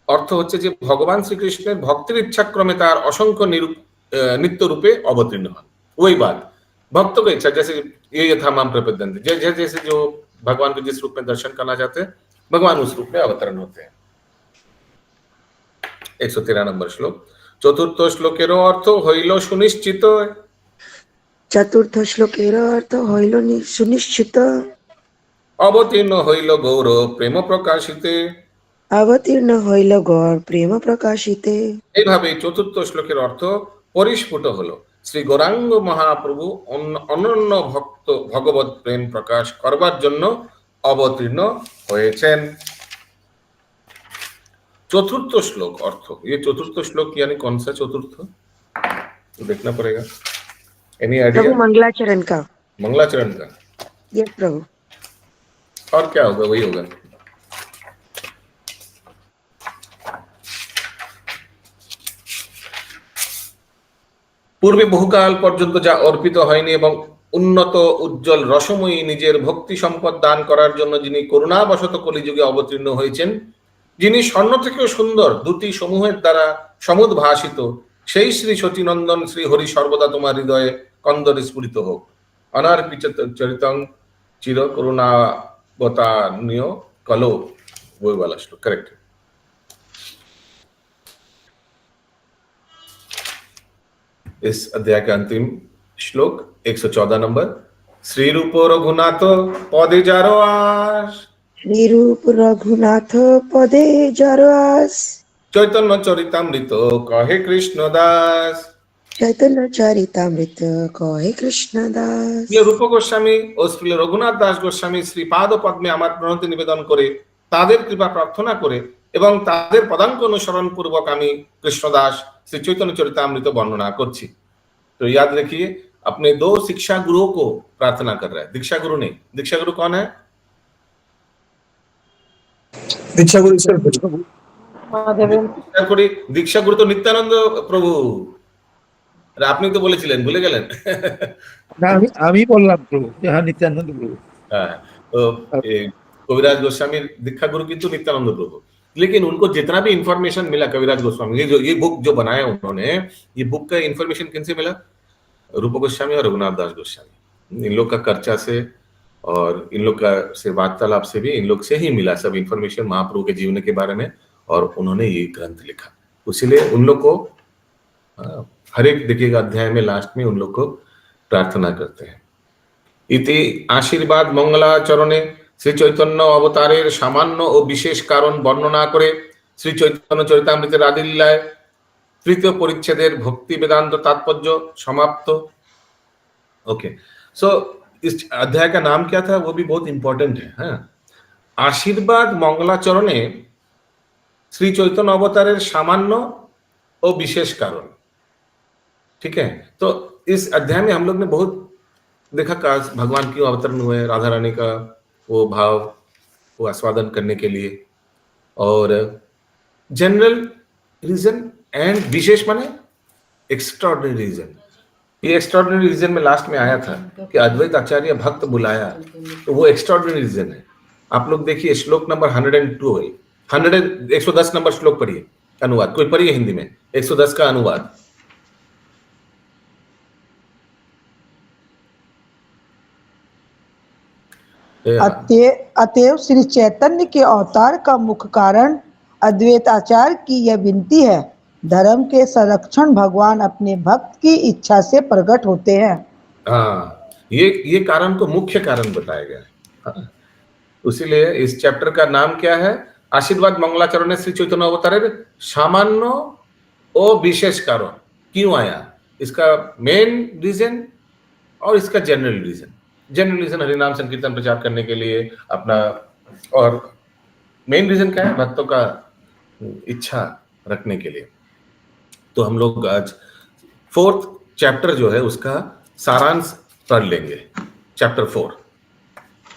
অর্থ হচ্ছে যে ভগবান শ্রীকৃষ্ণের ভক্তের ইচ্ছাক্রমে তার অসংখ্য नित्य रूपे अवतीर्ण हन। वही बात, भक्तों की इच्छा, जैसे ये यथा माम प्रपद्यन्ते, जैसे जो भगवान को जिस रूप में दर्शन करना चाहते हैं, भगवान उस रूप में अवतरण होते हैं। 113 নম্বর শ্লোক। চতুর্থ শ্লোকের অর্থ হইল সুনিশ্চিত।
চতুর্থ শ্লোকের অর্থ হইল সুনিশ্চিত।
অবতীর্ণ হইল গৌর প্রেম প্রকাশিতে।
অবতীর্ণ হইল গৌর প্রেম প্রকাশিতে।
এইভাবে চতুর্থ শ্লোকের অর্থ পরিস্ফুট হলো। শ্রী গৌরাঙ্গ মহাপ্রভু অনন্য ভক্ত ভগবত প্রেম প্রকাশ করবার জন্য অবতীর্ণ হয়েছেন। चतुर्थ श्लोक अर्थ, ये चतुर्थ श्लोक यानी कौन सा चतुर्थ, तो देखना पड़ेगा। Any idea?
प्रभु मंगलाचरण का।
मंगलाचरण का,
यस प्रभु।
और क्या होगा? वही होगा। पूर्वे बहुकाल पर्यन्त जा अर्पित हयनि एवं उन्नत उज्जवल रसमयी निजेर भक्ति सम्पद दान करार जन्य जिनि करुणाबशत कलिजुगे अवतीर्ण हयेछेन, যিনি স্বর্ণ থেকেও সুন্দর দুটি সমূহের দ্বারা সমুদ্ভাসিত, সেই শ্রী সচিনন্দন শ্রী হরি সর্বদা তোমার হৃদয়ে কন্দরে স্ফুরিত হোক। অনার্পিত চরিতং চির করুণাবতারণীয় কলো, वही वाला श्लोक करेक्ट। इस अध्याय का अंतिम श्लोक 114 नंबर। श्री रूप रघुनाथ पदे जारो आस।
श्री रूप रघुनाथ पदे जारो आस।
चैतन्य चरितामृत कहे कृष्णदास।
चैतन्य चरितामृत कहे कृष्णदास।
ये रूप गोस्वामी और श्री रघुनाथ दास गोस्वामी श्री पाद पद्मे आमार प्रणति निवेदन करे, तादेर कृपा प्रार्थना करे एवं तादेर पदांक अनुसरण पूर्वक आमी कृष्णदास श्री चैतन्य चरितामृत वर्णना करछि। तो याद रखिए, अपने दो शिक्षा गुरुओं को प्रार्थना कर रहा है, दीक्षा गुरु नहीं। दीक्षा गुरु कौन है?
दीक्षा गुरु
दीक्षा गुरु तो नित्यानंद प्रभु। আপনি তো বলেছিলেন, ভুলে গেলেন?
আমি বললাম প্রভু, হ্যাঁ নিত্যানন্দ প্রভু।
হ্যাঁ, তো কবিরাজ গোস্বামীর দীক্ষা গুরু কিন্তু নিত্যানন্দ প্রভু। लेकिन उनको जितना भी इंफॉर्मेशन मिला कविराज गोस्वामी, ये बुक जो बनाया उन्होंने, ये बुक का इंफॉर्मेशन किन से मिला? रूप गोस्वामी और रघुनाथ दास गोस्वामी, इन लोग का चर्चा से और इन लोग का से वार्तालाप से भी इन लोग से ही मिला सब इंफॉर्मेशन महाप्रभु के जीवन के बारे में, और उन्होंने ये ग्रंथ लिखा। इसीलिए उन लोग को हर एक देखिएगा अध्याय में लास्ट में उन लोग को प्रार्थना करते हैं। इति आशीर्वाद मंगलाचरणे श्री चैतन्य अवतारेर सामान्य और विशेष कारण वर्णना करे श्री चैतन्य चरितामृतेर आदि लीलाय तृतीय परिच्छेदेर भक्ति वेदांत तात्पर्य समाप्त। ओके, सो इस अध्याय का नाम क्या था वो भी बहुत इंपॉर्टेंट है। हाँ? आशीर्वाद मंगलाचरणे श्री चैतन्य अवतारेर सामान्य और विशेष कारण। ठीक है, तो इस अध्याय में हम लोग ने बहुत देखा का भगवान क्यों अवतरण हुए, राधा रानी का वो भाव वो आस्वादन करने के लिए, और जनरल रीजन एंड विशेष माने एक्स्ट्राऑर्डिनरी रीजन। ये एक्स्ट्राऑर्डिनरी रीजन में लास्ट में आया था कि अद्वैत आचार्य भक्त बुलाया, तो वो एक्स्ट्राऑर्डिनरी रीजन है। आप लोग देखिए श्लोक नंबर 102 है, 110 नंबर श्लोक पढ़िए, अनुवाद कोई पढ़िए हिंदी में, 110 का अनुवाद।
अतएव श्री चैतन्य के अवतार का मुख्य कारण अद्वैत आचार्य की यह विनती है, धर्म के संरक्षण भगवान अपने भक्त की इच्छा से प्रकट होते हैं।
हाँ, ये कारण को मुख्य कारण बताया गया है। हाँ, इसीलिए इस चैप्टर का नाम क्या है? आशीर्वाद मंगलाचरण श्री चैतन्य अवतारेर सामान्य और विशेष कारण। क्यों आया, इसका मेन रीजन और इसका जनरल रीजन। जनरल रीजन हरिनाम संकीर्तन प्रचार करने के लिए अपना, और मेन रीजन क्या है? भक्तों का इच्छा रखने के लिए। तो हम लोग आज 4th चैप्टर जो है उसका सारांश पढ़ लेंगे। चैप्टर 4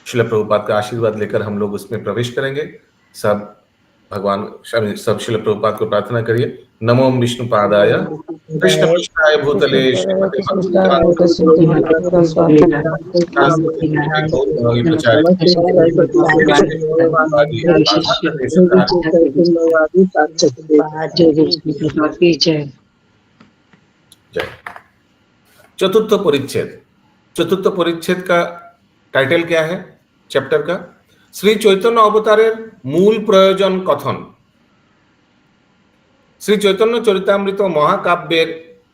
श्रील प्रभुपाद का आशीर्वाद लेकर हम लोग उसमें प्रवेश करेंगे। सब भगवान सब श्रील प्रभुपाद को प्रार्थना करिए। नमो विष्णुपादाय कृष्ण पृष्ठाय भूतले श्रीमते जय। चतुर्थ परिच्छेद। चतुर्थ परिच्छेद का टाइटल क्या है चैप्टर का? श्री चैतन्य अवतारेर मूल प्रयोजन कथन। श्री चैतन्य चरितामृत महाकाव्যের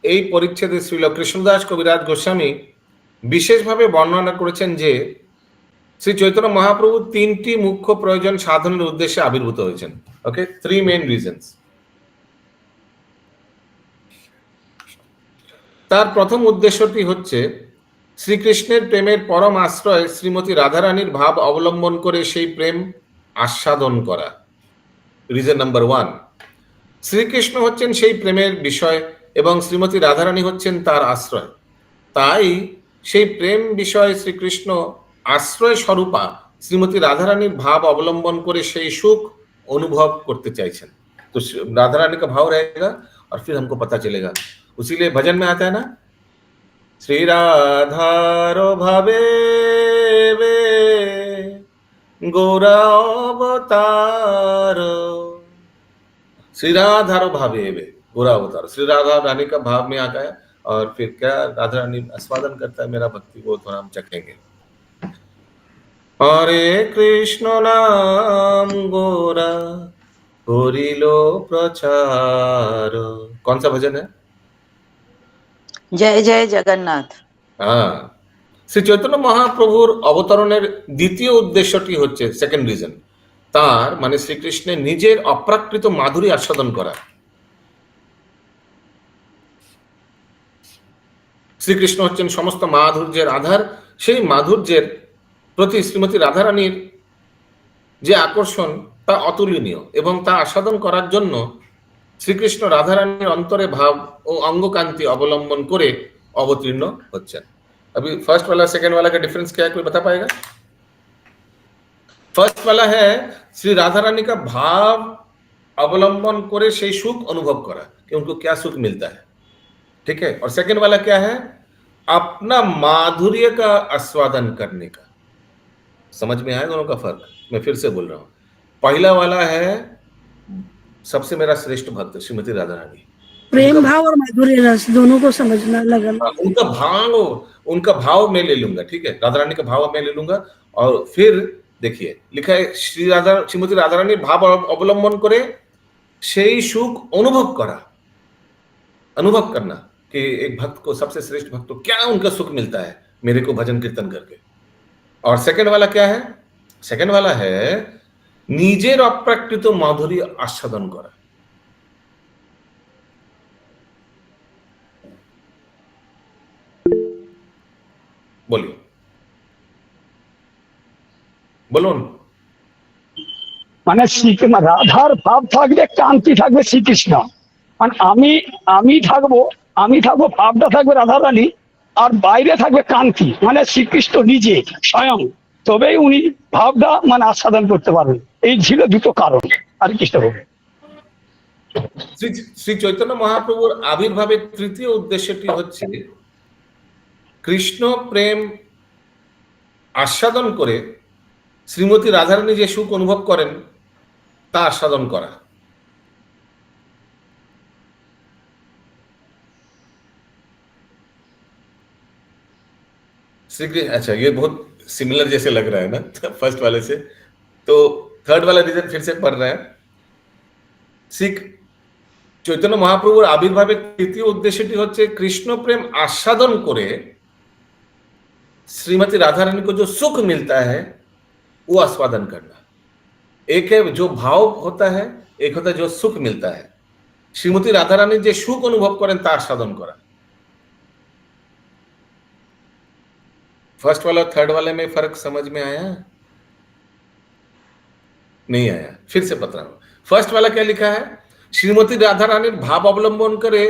এই পরিচ্ছেদে শ্রীল কৃষ্ণদাস কবিরাজ গোস্বামী বিশেষভাবে বর্ণনা করেছেন যে শ্রী চৈতন্য মহাপ্রভু তিনটি মুখ্য প্রয়োজন সাধনের উদ্দেশ্যে আবির্ভূত হয়েছেন। ওকে, 3 মেইন রিজনস। তার প্রথম উদ্দেশ্যটি হচ্ছে শ্রীকৃষ্ণের প্রেমের পরম আশ্রয় শ্রীমতী রাধারানীর ভাব অবলম্বন করে সেই প্রেম আস্বাদন করা। রিজন নাম্বার 1, শ্রীকৃষ্ণ হচ্ছেন সেই প্রেমের বিষয় এবং শ্রীমতী রাধারানী হচ্ছেন তার আশ্রয়। তাই সেই প্রেম বিষয় শ্রীকৃষ্ণ आश्रय स्वरूपा श्रीमती राधा रानी भाव अवलंबन करे সেই সুখ अनुभव करते चाहছেন। तो राधा रानी का भाव रहेगा और फिर हमको पता चलेगा। उसीलिए भजन में आता है ना, श्री राधारो भावे वे गौरा अवतार, श्री राधारो भावे वे गौरा अवतार। श्री राधा रानी का भाव में आता है और फिर क्या राधा रानी आस्वादन करता है मेरा भक्ति, वो थोड़ा हम चखेंगे। हरे कृष्ण नाम गोरा करिलो प्रचार। कौन सा भजन है?
जय जय जगन्नाथ।
हाँ, श्री चैतन्य महाप्रभुर अवतरणের দ্বিতীয় উদ্দেশ্যটি হচ্ছে সেকেন্ড রিজন, তার মানে শ্রীকৃষ্ণের নিজের অপ্রাকৃত মাধুরী আস্বাদন করা। শ্রীকৃষ্ণ হচ্ছেন সমস্ত মাধুর্যের আধার। সেই মাধুর্যের প্রতি শ্রীমতী রাধারানীর যে আকর্ষণ তা অতুলনীয় এবং তা আস্বাদন করার জন্য শ্রীকৃষ্ণ রাধারানীর অন্তরে ভাব ও অঙ্গকান্তি अवलंबन করে अवतीर्ण হচ্ছেন। अभी फर्स्ट वाला सेकंड वाला का डिफरेंस क्या है, कोई बता पाएगा? फर्स्ट वाला है श्री राधा रानी का भाव अवलंबन करे সেই সুখ अनुभव करा कि उनको क्या सुख मिलता है, ठीक है। और सेकंड वाला क्या है? अपना माधुर्य का आस्वादन करने का। समझ में आया दोनों का फर्क? मैं फिर से बोल रहा हूं। पहला वाला है सबसे मेरा श्रेष्ठ भक्त श्रीमती राधा रानी।
प्रेम भाव और माधुर्य रस दोनों को समझना लगा।
उनका भाव मैं ले लूंगा, ठीक है, राधा रानी का भाव मैं ले लूंगा। और फिर देखिए लिखा है श्रीमती राधा रानी भाव अवलंबन करे সেই सुख अनुभव करना कि एक भक्त को, सबसे श्रेष्ठ भक्त को क्या उनका सुख मिलता है मेरे को भजन कीर्तन करके। और सेकंड वाला क्या है? सेकंड वाला है निजेर अप्राकृत माधुर्य आस्वादन करा। बोलिए, বলুন।
মানে রাধার ভাব থাকবে, কান্তি থাকবে শ্রীকৃষ্ণ, মানে আমি থাকবো ভাবটা থাকবে রাধা রানী, আর বাইরে থাকবে কান্তি মানে শ্রীকৃষ্ণ নিজে স্বয়ং, তবেই উনি ভাবটা মানে আস্বাদন করতে পারবেন। এই ছিল দুটো কারণ। আর কৃষ্ণ হবে
শ্রী চৈতন্য মহাপ্রভুর আবির্ভাবের তৃতীয় উদ্দেশ্যটি হচ্ছে কৃষ্ণ প্রেম আস্বাদন করে শ্রীমতী রাধারানী যে সুখ অনুভব করেন তা আস্বাদন করা। अच्छा ये बहुत सिमिलर जैसे लग रहा है ना फर्स्ट वाले से, तो थर्ड वाला रीजन फिर से पढ़ रहे हैं। श्री चैतन्य महाप्रभुर आविर्भावेर तृतीय उद्देश्यटी হচ্ছে কৃষ্ণ প্রেম आस्वादन করে श्रीमती राधा रानी को जो सुख मिलता है वो आस्वादन करना। एक है जो भाव होता है, एक होता है जो सुख मिलता है। श्रीमती राधा रानी जो सुख अनुभव करें ता आस्वादन करा। फर्स्ट वाला थर्ड वाले में फर्क समझ में आया? नहीं आया? फिर से बता रहा हूं। फर्स्ट वाला क्या लिखा है? श्रीमती राधा रानी भाव अवलंबन करे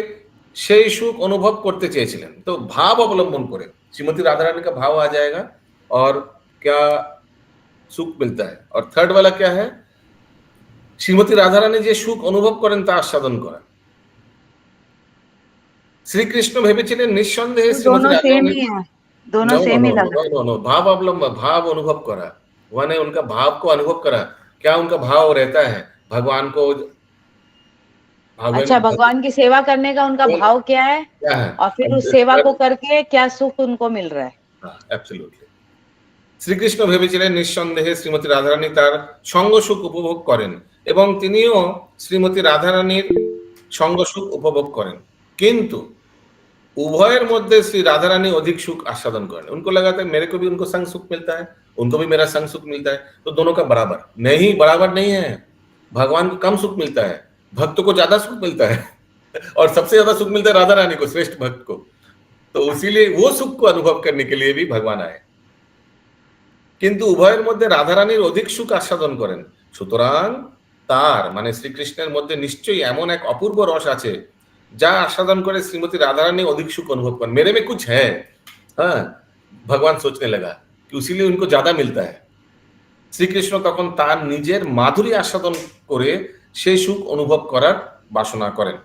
সেই সুখ অনুভব করতে চেয়েছিলেন, तो भाव अवलंबन करे श्रीमती राधा रानी का भाव आ जाएगा और क्या सुख मिलता है। और थर्ड वाला क्या है? श्रीमती राधा रानी जो सुख अनुभव करें ता आस्वादन करा। श्री कृष्ण ভেবেছিলেন নিঃসন্দেহে শ্রীমती রাধা রানী
दोनों सेम ही लगा।
नो भाव अवलंबन, भाव अनुभव करा, उन्होंने उनका भाव को अनुभव करा। क्या उनका भाव रहता है भगवान को?
अच्छा, भगवान की सेवा करने का उनका भाव क्या है, और फिर उस सेवा को करके क्या सुख उनको मिल रहा है।
एब्सोल्युटली। শ্রীকৃষ্ণ ভেবেছিলেন নিঃসন্দেহে শ্রীমতী রাধারানী তার সঙ্গ সুখ উপভোগ করেন এবং তিনিও শ্রীমতী রাধারানীর সঙ্গ সুখ উপভোগ করেন, কিন্তু उभयर मध्य श्री राधा रानी अधिक सुख आस्वादन करें। उनको लगा था मेरे को भी उनको संग सुख मिलता है, उनको भी मेरा संग सुख मिलता है, तो दोनों का बराबर नहीं, बराबर नहीं है। भगवान को कम सुख मिलता है, भक्तों को ज्यादा सुख मिलता है और सबसे ज्यादा सुख मिलता है राधा रानी को, श्रेष्ठ भक्त को। तो इसीलिए वो सुख को अनुभव करने के लिए भी भगवान आए, किंतु उभयर मध्य राधा रानीर अधिक सुख आस्वादन करें। সুতরাং তার মানে শ্রীকৃষ্ণের মধ্যে নিশ্চয়ই এমন এক অপূর্ব রস আছে যা आस्वादन करे श्रीमती राधा रानी अधिक सुख अनुभव कर। मेरे में कुछ है, हाँ, भगवान सोचने लगा कि इसीलिए उनको ज्यादा मिलता है। श्रीकृष्ण तখন তার নিজের মাধুরী आस्वादन করে সেই সুখ অনুভব করার বাসনা করেন।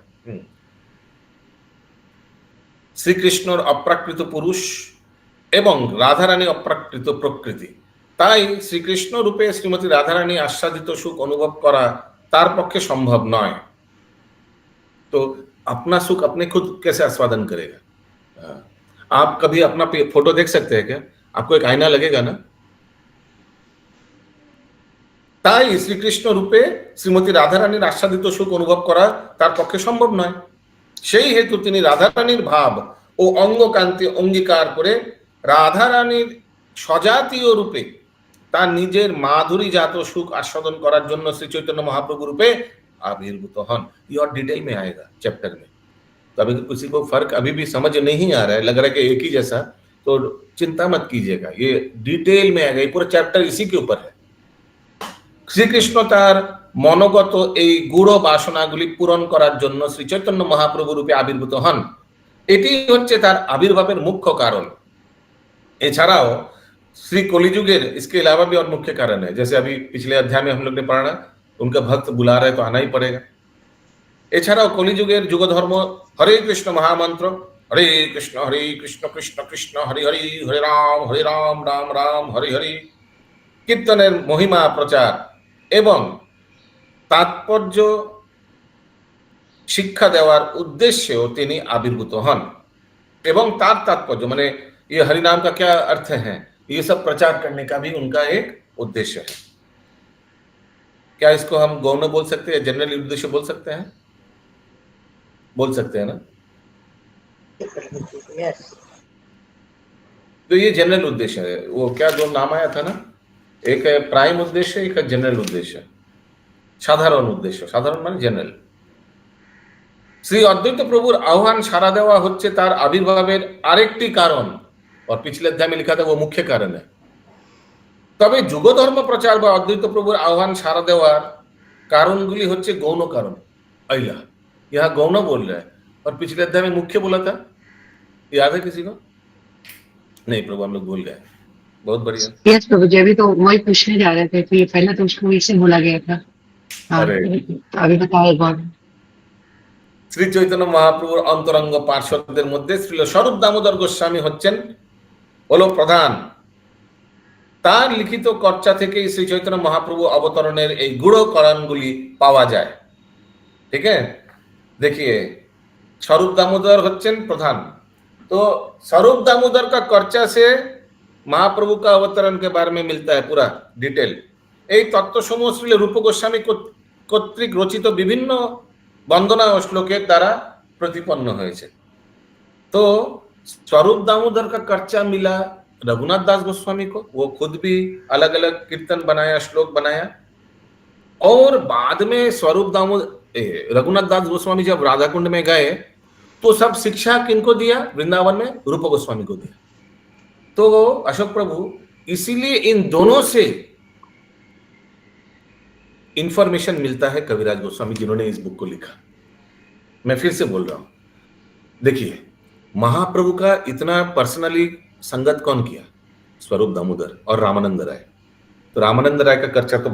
শ্রীকৃষ্ণর অপ্রাকৃত পুরুষ এবং রাধা রানী অপ্রাকৃত প্রকৃতি, তাই শ্রীকৃষ্ণ রূপে শ্রীমতী রাধা রানী আস্বাদিত সুখ অনুভব করা তার পক্ষে সম্ভব নয়। तो अपना सुख अपने खुद कैसे आस्वादन करेगा? आप कभी अपना फोटो देख सकते हैं क्या? आपको एक आईना लगेगा ना? তাই শ্রীকৃষ্ণ রূপে শ্রীমতী রাধা রানীর আস্বাদিত সুখ অনুভব করা তার পক্ষে সম্ভব নয়। সেই হেতু তিনি রাধা রানীর ভাব ও অঙ্গকান্তি অঙ্গীকার করে রাধা রানীর স্বজাতীয় রূপে তার নিজের মাধুরীজাত সুখ আস্বাদন করার জন্য শ্রী চৈতন্য মহাপ্রভু রূপে आविर्भूत हन। ये और डिटेल में आएगा चैप्टर में, तो अभी किसी को फर्क अभी भी समझ नहीं आ रहा है, लग रहा है कि एक ही जैसा, तो चिंता मत कीजिएगा, ये डिटेल में आएगा। ये पूरा चैप्टर इसी के ऊपर है। শ্রীকৃষ্ণ তার মনোগত এই গূঢ় বাসনাগুলি পূরণ করার জন্য শ্রী চৈতন্য মহাপ্রভু রূপে আবির্ভূত হন, এটি হচ্ছে তার আবির্ভাবের মুখ্য কারণ। এছাড়াও श्री कलिजुगेर इसके अलावा भी और मुख्य कारण है, जैसे अभी पिछले अध्याय में हम लोग ने पढ़ा, उनका भक्त बुला रहे तो आना ही पड़ेगा। এছাড়াও কলিযুগের যুগ ধর্ম হরে কৃষ্ণ মহামন্ত্র, হরে কৃষ্ণ কৃষ্ণ কৃষ্ণ হরি হরি, হরে রাম রাম রাম হরি হরি, কীর্তনের মহিমা প্রচার এবং তাৎপর্য শিক্ষা দেওয়ার উদ্দেশ্যেও তিনি আবিर्भूत হন এবং তার तात्पर्य माने ये हरिनाम का क्या अर्थ है, ये सब प्रचार करने का भी उनका एक उद्देश्य है। क्या इसको हम गौण बोल सकते हैं, जनरल उद्देश्य बोल सकते हैं? बोल सकते हैं ना?
यस।
तो ये जनरल उद्देश्य है। वो क्या दो नाम आया था ना, एक है प्राइम उद्देश्य, एक है जनरल उद्देश्य, साधारण उद्देश्य। साधारण माने जनरल। শ্রী অদ্বৈত প্রভুর আহ্বান সাড়া দেওয়া হচ্ছে তার আবির্ভাবের আরেকটি কারণ, और पिछले अध्याय में लिखा था वो मुख्य कारण है। তবে যুগ ধর্ম প্রচার বা অদ্বৈত প্রভুর আহ্বান সাড়া দেওয়ার কারণগুলি হচ্ছে গৌণ কারণ। अइला यहाँ गौण बोल रहा है, और पिछले अध्याय में मुख्य बोला था, याद है किसी को? नहीं प्रभु, हम लोग भूल गए। बहुत बढ़िया।
यस प्रभु जी, अभी तो वही पूछने जा रहे थे, तो ये पहले तो उसको इससे बोला गया था। अभी बताओ एक बार।
শ্রী চৈতন্য মহাপ্রভুর অন্তরঙ্গ পার্শ্বদের মধ্যে শ্রীল স্বরূপ দামোদর গোস্বামী হচ্ছেন হলো প্রধান। তার লিখিত কর্চা থেকেই শ্রী চৈতন্য মহাপ্রভু অবতরণের এই গূঢ় কারণগুলি পাওয়া যায়। ठीक है, देखिए स्वरूप दामोदर हচ্ছেন प्रधान, तो स्वरूप दामोदर का कर्चा से महाप्रभु का अवतरण के बारे में मिलता है पूरा डिटेल। এই তত্ত্বসমূহ শ্রী রূপ গোস্বামী কর্তৃক রচিত বিভিন্ন वंदना और श्लोकेर द्वारा प्रतिपन्न হয়েছে। तो स्वरूप दामोदर का कर्चा मिला रघुनाथ दास गोस्वामी को, वो खुद भी अलग अलग कीर्तन बनाया, श्लोक बनाया, और बाद में स्वरूप दामोदर रघुनाथ दास गोस्वामी जब राधा कुंड में गए तो सब शिक्षा किनको दिया? वृंदावन में रूप गोस्वामी को दिया। तो अशोक प्रभु इसीलिए इन दोनों से इंफॉर्मेशन मिलता है कविराज गोस्वामी जिन्होंने इस बुक को लिखा। मैं फिर से बोल रहा हूं, देखिए महाप्रभु का इतना पर्सनली संगत कौन किया? स्वरूप दामोदर और रामानंद राय। तो रामानंद राय का कर्चा तो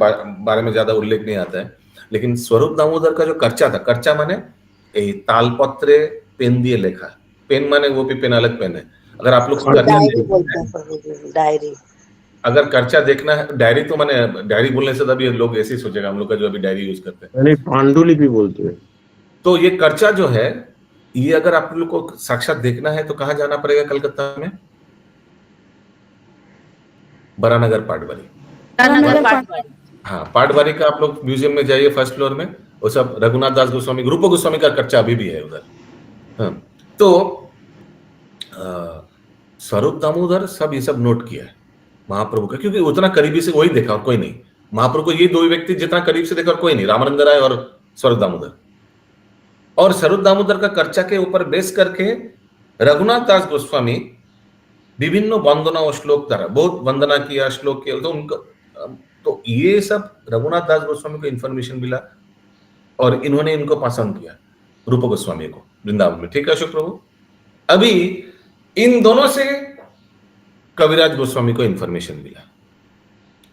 बारे में ज्यादा उल्लेख नहीं आता है, लेकिन स्वरूप दामोदर का जो कर्चा था, कर्चा माने तालपत्रे पेन दिए लेखा, पेन माने वो भी पेन अलग पेन है। अगर आप लोग
डायरी,
अगर कर्चा देखना है, डायरी तो माने डायरी बोलने से तभी लोग ऐसे ही सोचेगा हम लोग का जो अभी डायरी यूज करते हैं,
नहीं पांडुलिपि बोलते हैं।
तो ये कर्चा जो है, ये अगर आप लोग को साक्षात देखना है तो कहाँ जाना पड़ेगा? कलकत्ता में बरानगर पाटवारी। हाँ, पाटवारी का आप लोग म्यूजियम में जाइए, फर्स्ट फ्लोर में वो सब रघुनाथ दास गोस्वामी, रूप गोस्वामी का कर्चा अभी भी है उधर। हाँ, तो स्वरूप दामोदर सब ये सब नोट किया है महाप्रभु का, क्योंकि उतना करीबी से वही देखा और कोई नहीं। महाप्रभु को ये दो व्यक्ति जितना करीब से देखा और कोई नहीं, रामानंद राय और स्वरूप दामोदर। और स्वरूप दामोदर का कर्चा के ऊपर बेस करके रघुनाथ दास गोस्वामी विभिन्न वंदना और श्लोक द्वारा बहुत वंदना किया, श्लोक किया, तो उनका तो ये सब रघुनाथ दास गोस्वामी को इंफॉर्मेशन मिला और इन्होंने इनको पास ऑन किया रूप गोस्वामी को वृंदावन में। ठीक है अशोक प्रभु, अभी इन दोनों से कविराज गोस्वामी को इंफॉर्मेशन मिला।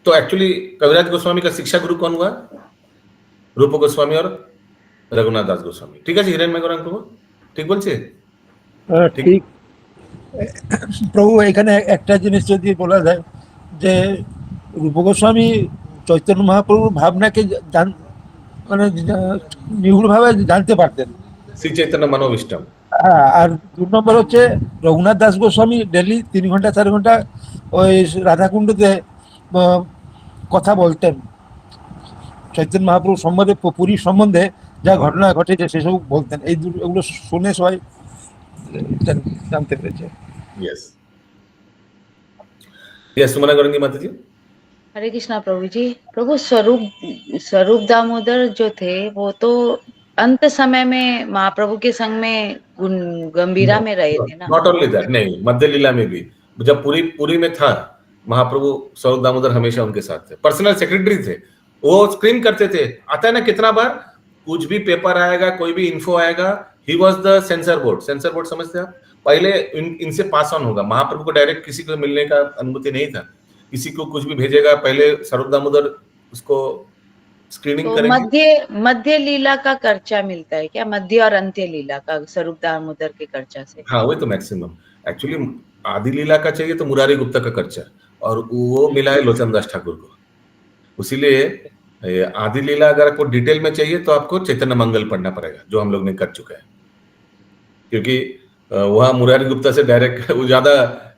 तो एक्चुअली कविराज गोस्वामी का शिक्षा गुरु कौन हुआ? रूप गोस्वामी और रघुनाथ दास गोस्वामी। ठीक है हिरेन गौरांग प्रभु, ठीक বলছে?
ঠিক প্রভু, এখানে একটা জিনিস যদি বলা যায় যে রূপ গোস্বামী চৈতন্য মহাপ্রভুর ভাবনাকে মানে নিগুড়ভাবে জানতে পারতেন,
শ্রী চৈতন্য মনোবিষ্টম।
আর 2 নম্বর হচ্ছে রঘুনাথ দাস গোস্বামী ডেলি 3 ঘন্টা 4 ঘন্টা ওই রাধাকুণ্ডতে কথা বলতেন চৈতন্য মহাপ্রভু সম্বন্ধে, পুরী সম্বন্ধে যা ঘটনা ঘটেছে সেসব বলতেন। এই এগুলো শুনে সবাই জানতে পেরেছে।
यस यस, सुमना करेंगी माता जी।
हरे कृष्णा प्रभु जी। प्रभु स्वरूप दामोदर जो थे वो तो अंत समय में महाप्रभु के संग में गंभीरा में रहे थे ना?
नॉट ओनली दैट, नहीं, मध्य लीला में भी जब पूरी में था महाप्रभु, स्वरूप दामोदर हमेशा उनके साथ थे, पर्सनल सेक्रेटरी थे। वो स्क्रीन करते थे, आता है ना कितना बार कुछ भी पेपर आएगा, कोई भी इन्फो आएगा, he was the sensor board. Sensor board समझते हैं आप? पहले इनसे पास ऑन होगा, महाप्रभु को डायरेक्ट किसी को मिलने का अनुमति नहीं था, किसी को कुछ भी भेजेगा पहले स्वरूप दामोदर उसको स्क्रीनिंग
तो
करेंगे।
मध्य लीला का कर्चा मिलता है क्या? मध्य और अंत्य लीला का स्वरूप दामोदर के कर्चा से?
हाँ, वही तो मैक्सिमम। एक्चुअली आदि लीला का चाहिए तो मुरारी गुप्ता का कर्चा, और वो मिला है लोचन दास ठाकुर को। इसीलिए ये आदि लीला अगर आपको डिटेल में चाहिए तो आपको चैतन्य मंगल पढ़ना पड़ेगा, जो हम लोग ने कर चुका है, क्योंकि वहां मुरारी गुप्ता से डायरेक्ट वो ज्यादा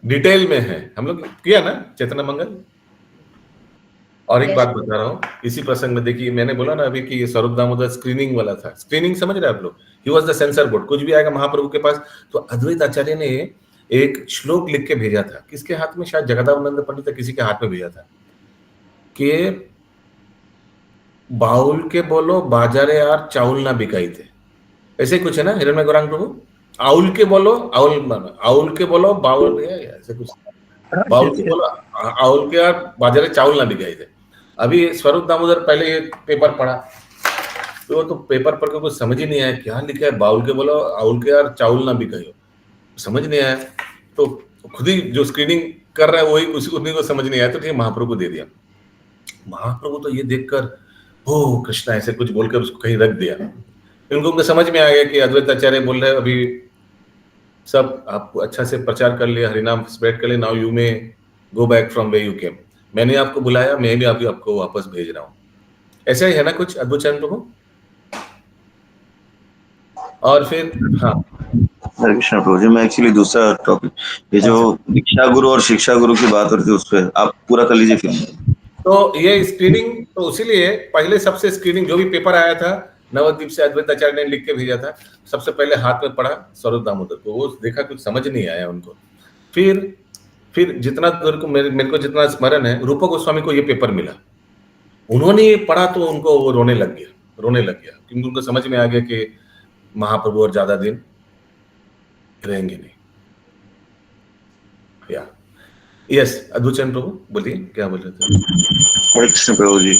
डिटेल में है। हम लोग किया ना चैतन्य मंगल। और एक बात बता रहा हूँ इसी प्रसंग में, देखिए मैंने बोला ना अभी कि ये स्वरूप दामोदर स्क्रीनिंग वाला था। स्क्रीनिंग समझ रहे आप लोग? He was the sensor board. कुछ भी आएगा महाप्रभु के पास तो अद्वैत आचार्य ने एक श्लोक लिख के भेजा था। किसके हाथ में? शायद जगदानंद पंडित या किसी के हाथ में भेजा था कि बाउल के बोलो बाजारे यार चाउल ना बिकाई थे, ऐसे कुछ है ना हिरण्य गौरांग प्रभु। आउल के बोलो आउल के बोलो बाउल, ऐसे कुछ बाउल के बोलो आउल के यार बाजारे चाउल ना बिकाई थे। अभी स्वरूप दामोदर पहले ये पेपर पढ़ा तो पेपर पढ़ के कुछ समझ ही नहीं आया क्या लिखा है। बाउल के बोलो आउल के यार चाउल ना बिकाई, समझ नहीं आया। तो खुद ही जो स्क्रीनिंग कर रहा है वही उन्हीं को समझ नहीं आया, तो ठीक महाप्रभु को दे दिया। महाप्रभु तो ये देखकर ओ कृष्णा ऐसे कुछ बोलकर उसको कहीं रख दिया। उनको समझ में आ गया कि अद्वैत आचार्य बोल रहे अभी सब आप अच्छा से प्रचार कर लिया, हरिनाम स्प्रेड कर लिया, now you may go back from where you came. मैंने आपको बुलाया, मैं भी आपको वापस भेज रहा हूँ। ऐसा ही है ना कुछ अद्भुत चरण प्रभु। और फिर हाँ
हरे कृष्ण प्रभु जी, मैं एक्चुअली दूसरा टॉपिक, ये जो दीक्षा गुरु और शिक्षा गुरु की बात हो रही थी उस पर आप पूरा कर लीजिए फिर।
तो ये स्क्रीनिंग तो इसीलिए पहले सबसे स्क्रीनिंग जो भी पेपर आया था नवद्वीप से अद्वैत आचार्य ने लिख के भेजा था, सबसे पहले हाथ में पड़ा स्वरूप दामोदर को। वो देखा कुछ समझ नहीं आया उनको। फिर जितना दूर को मेरे को जितना स्मरण है, रूप गोस्वामी को ये पेपर मिला। उन्होंने ये पढ़ा तो उनको वो रोने लग गया क्योंकि उनको समझ में आ गया कि महाप्रभु और ज्यादा दिन रहेंगे नहीं। या यस अद्भुत चरण प्रभु बोलिए क्या बोल रहे थे?
हरे कृष्ण प्रभु जी।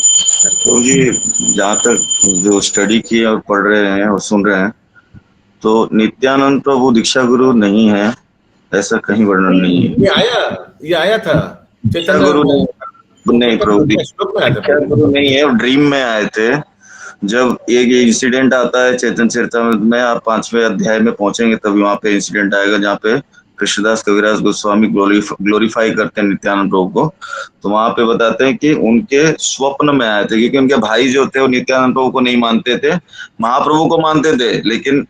प्रभु जी जहाँ तक जो स्टडी किए और पढ़ रहे हैं और सुन रहे हैं, तो नित्यानंद प्रभु दीक्षा गुरु नहीं है, ऐसा कहीं वर्णन नहीं है।
ये आया था
दीक्षा गुरु नहीं प्रभु, दीक्षा गुरु नहीं है, ड्रीम में आए थे। जब एक इंसिडेंट आता है चैतन्य चरितामृत में, आप 5वें अध्याय में पहुंचेंगे तभी वहां पे इंसिडेंट आएगा जहाँ पे कृष्णदास कविराज गोस्वामी ग्लोरीफाई करते हैं नित्यानंद प्रभु को। तो वहां पे बताते हैं कि उनके स्वप्न में आए थे, क्योंकि उनके भाई जो थे वो नित्यानंद प्रभु को नहीं मानते थे, महाप्रभु को मानते थे, लेकिन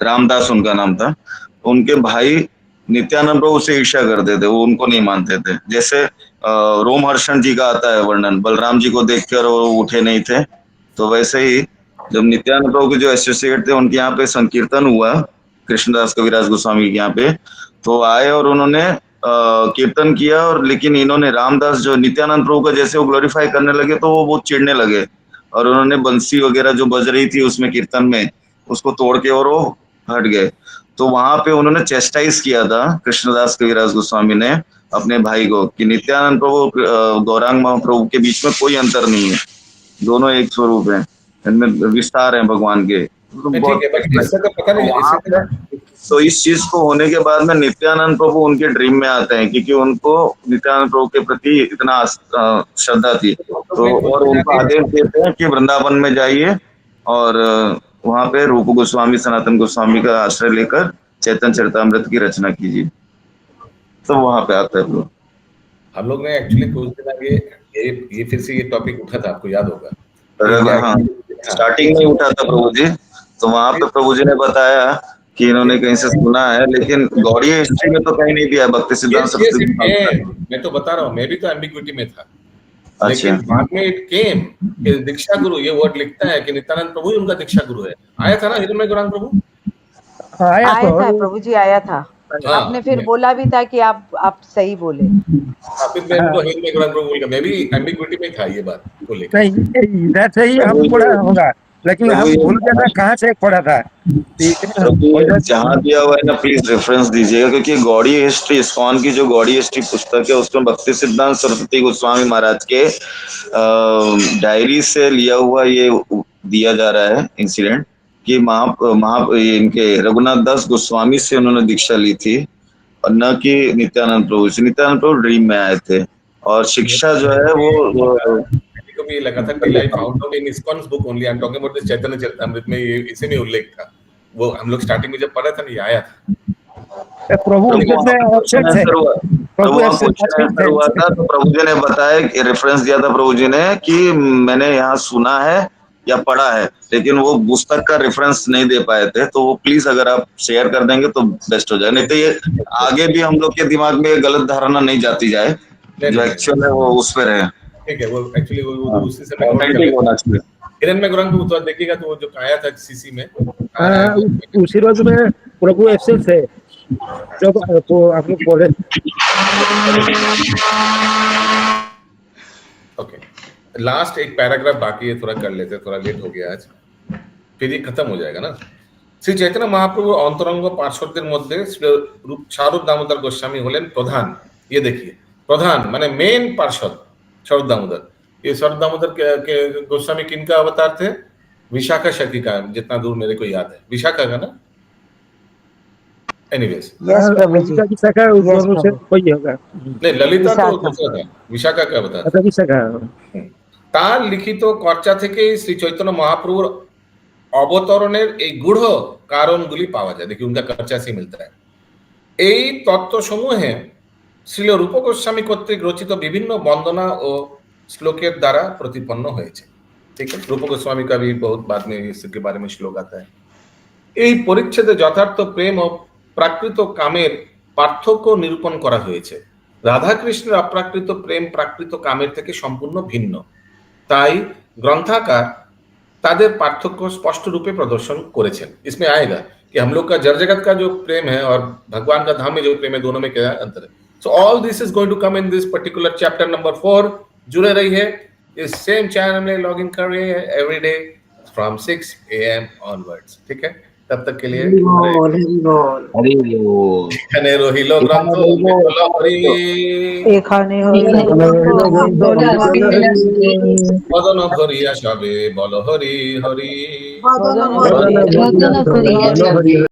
रामदास उनका नाम था। उनके भाई नित्यानंद प्रभु से ईर्ष्या करते थे, वो उनको नहीं मानते थे। जैसे रोमहर्षण जी का आता है वर्णन, बलराम जी को देखकर वो उठे नहीं थे, तो वैसे ही जब नित्यानंद प्रभु के जो एसोसिएट थे उनके यहाँ पे संकीर्तन हुआ कृष्णदास कविराज गोस्वामी के यहाँ पे, तो आए और उन्होंने कीर्तन किया। और लेकिन इन्होंने रामदास जो नित्यानंद प्रभु का जैसे वो ग्लोरीफाई करने लगे तो वो बहुत चिढ़ने लगे, और उन्होंने बंसी वगैरह जो बज रही थी उसमें कीर्तन में उसको तोड़ के और वो हट गए। तो वहां पे उन्होंने चेस्टाइज किया था कृष्णदास कविराज गोस्वामी ने अपने भाई को कि नित्यानंद प्रभु गौरांग महाप्रभु के बीच में कोई अंतर नहीं है, दोनों एक स्वरूप है, इनमें विस्तार है भगवान के। तो इस चीज को होने के बाद में नित्यानंद प्रभु उनके ड्रीम में आते हैं, क्योंकि उनको नित्यानंद प्रभु के प्रति इतना श्रद्धा थी। तो और उनको आदेश देते हैं कि वृंदावन में जाइए और वहां पे रूप गोस्वामी सनातन गोस्वामी का आश्रय लेकर चैतन्य चरितामृत की रचना कीजिए। तो वहां पे आता है प्रभु।
हम लोग ने एक्चुअली कुछ दिन आगे ये फिर से ये टॉपिक उठा था, आपको याद होगा।
हाँ, स्टार्टिंग में उठा था प्रभु जी। तो वहां पे प्रभु जी ने बताया कि इन्होंने कहीं से सुना है, लेकिन गौड़ीय हिस्ट्री में तो कहीं नहीं दिया। भक्ति सिद्धांत सरस्वती
मैं तो बता रहा हूँ, मैं भी तो एम्बिग्विटी में था। लेकिन बाद में इट केम कि दीक्षा गुरु ये वर्ड लिखता है कि नित्यानंद प्रभु ही उनका दीक्षा गुरु है। आया था ना हिरण्य गौरांग प्रभु?
आया था प्रभु जी, आया था। आपने फिर बोला भी था कि आप सही बोले।
फिर मैं तो हिरण्य गौरांग प्रभु बोल, मैं भी एम्बिग्विटी में था ये बात को लेकर।
नहीं इधर से ही हम पढ़ा होगा, लेकिन हम भूल गए था कहाँ से पढ़ा था।
जहाँ दिया हुआ है ना प्लीज रेफरेंस दीजिएगा, क्योंकि गौड़ीय हिस्ट्री, इस्कॉन की जो गौड़ीय हिस्ट्री पुस्तक है उसमें भक्ति सिद्धांत सरस्वती गोस्वामी महाराज के डायरी से लिया हुआ ये दिया जा रहा है इंसिडेंट कि इनके रघुनाथ दास गोस्वामी से उन्होंने दीक्षा ली थी और न कि नित्यानंद प्रभु से। नित्यानंद प्रभु ड्रीम में आए थे और शिक्षा जो है वो
को भी लगा था कि life found out in ISKCON's book only. I am talking about this Chaitanya Charitamrita में ये इसी में उल्लेख था। वो हम लोग स्टार्टिंग में जब पढ़ा था ना ये आया था।
प्रभु उनके में absent थे।
प्रभु वहाँ पूछने अंदर हुआ था तो प्रभु जी ने बताया, रेफरेंस दिया था प्रभु जी ने कि मैंने यहाँ सुना है या पढ़ा है, लेकिन वो पुस्तक का रेफरेंस नहीं दे पाए थे। तो वो प्लीज अगर आप शेयर कर देंगे तो बेस्ट हो जाए, नहीं तो ये आगे भी हम लोग के दिमाग में गलत धारणा नहीं जाती जाए, जो एक्चुअल है वो उस पर है।
ठीक है, वो एक्चुअली वो उसी से होना चाहिए। हिरन में गुरंग तो देखिएगा तो वो जो आया था सीसी में,
उसी रोज में प्रभु एब्सेंट थे जब तो आप लोग बोले।
ओके, लास्ट एक पैराग्राफ बाकी है, थोड़ा कर लेते हैं, थोड़ा लेट हो गया आज, फिर ये खत्म हो जाएगा ना। শ্রী চৈতন্য মহাপ্রভু অন্তরঙ্গ পার্শ্বদের মধ্যে স্বরূপ দামোদর গোস্বামী হলেন প্রধান। ये देखिए प्रधान माने मेन पार्षद स्वरूप दामोदर। ये स्वरूप दामोदर के गोस्वामी किनका अवतार थे? विशाखा शक्ति का, जितना दूर मेरे को याद है, विशाखा का ना। एनीवेज नहीं, ललिता तो दूसरा था, विशाखा का अवतार। তার লিখিত কর্চা থেকে শ্রী চৈতন্য মহাপ্রভুর অবতরণের এই গূঢ় কারণগুলি পাওয়া যায়। দেখি उनका কর্চা से मिलता है। এই তত্ত্বসমূহে শ্রীল রূপ গোস্বামী কর্তৃক রচিত বিভিন্ন বন্দনা ও শ্লোকের দ্বারা প্রতিপন্ন হয়েছে। ঠিক আছে, रूप गोस्वामी का भी बहुत बाद में इसके बारे में श्लोक आता है। এই পরিচ্ছেদে যথার্থ প্রেম ও প্রাকৃত কামের পার্থক্য নিরূপণ করা হয়েছে। রাধা কৃষ্ণের অপ্রাকৃত প্রেম প্রাকৃত কামের থেকে সম্পূর্ণ ভিন্ন, তাই গ্রন্থাকার তাদের পার্থক্য স্পষ্ট रूपे प्रदर्शन করেছেন। इसमें आएगा कि हम लोग का जड़ जगत का जो प्रेम है और भगवान का धाम में जो प्रेम है, दोनों में क्या अंतर है। So all this is going to come in this particular chapter number 4। जुड़े रहिए, इस सेम चैनल में लॉग इन कर रही है every day from 6 AM onwards। ठीक है, तब तक के लिए এখানে রহিল গ্রন্থ
এখানে
বদন ভরিয়া সবে বল হরি হরি।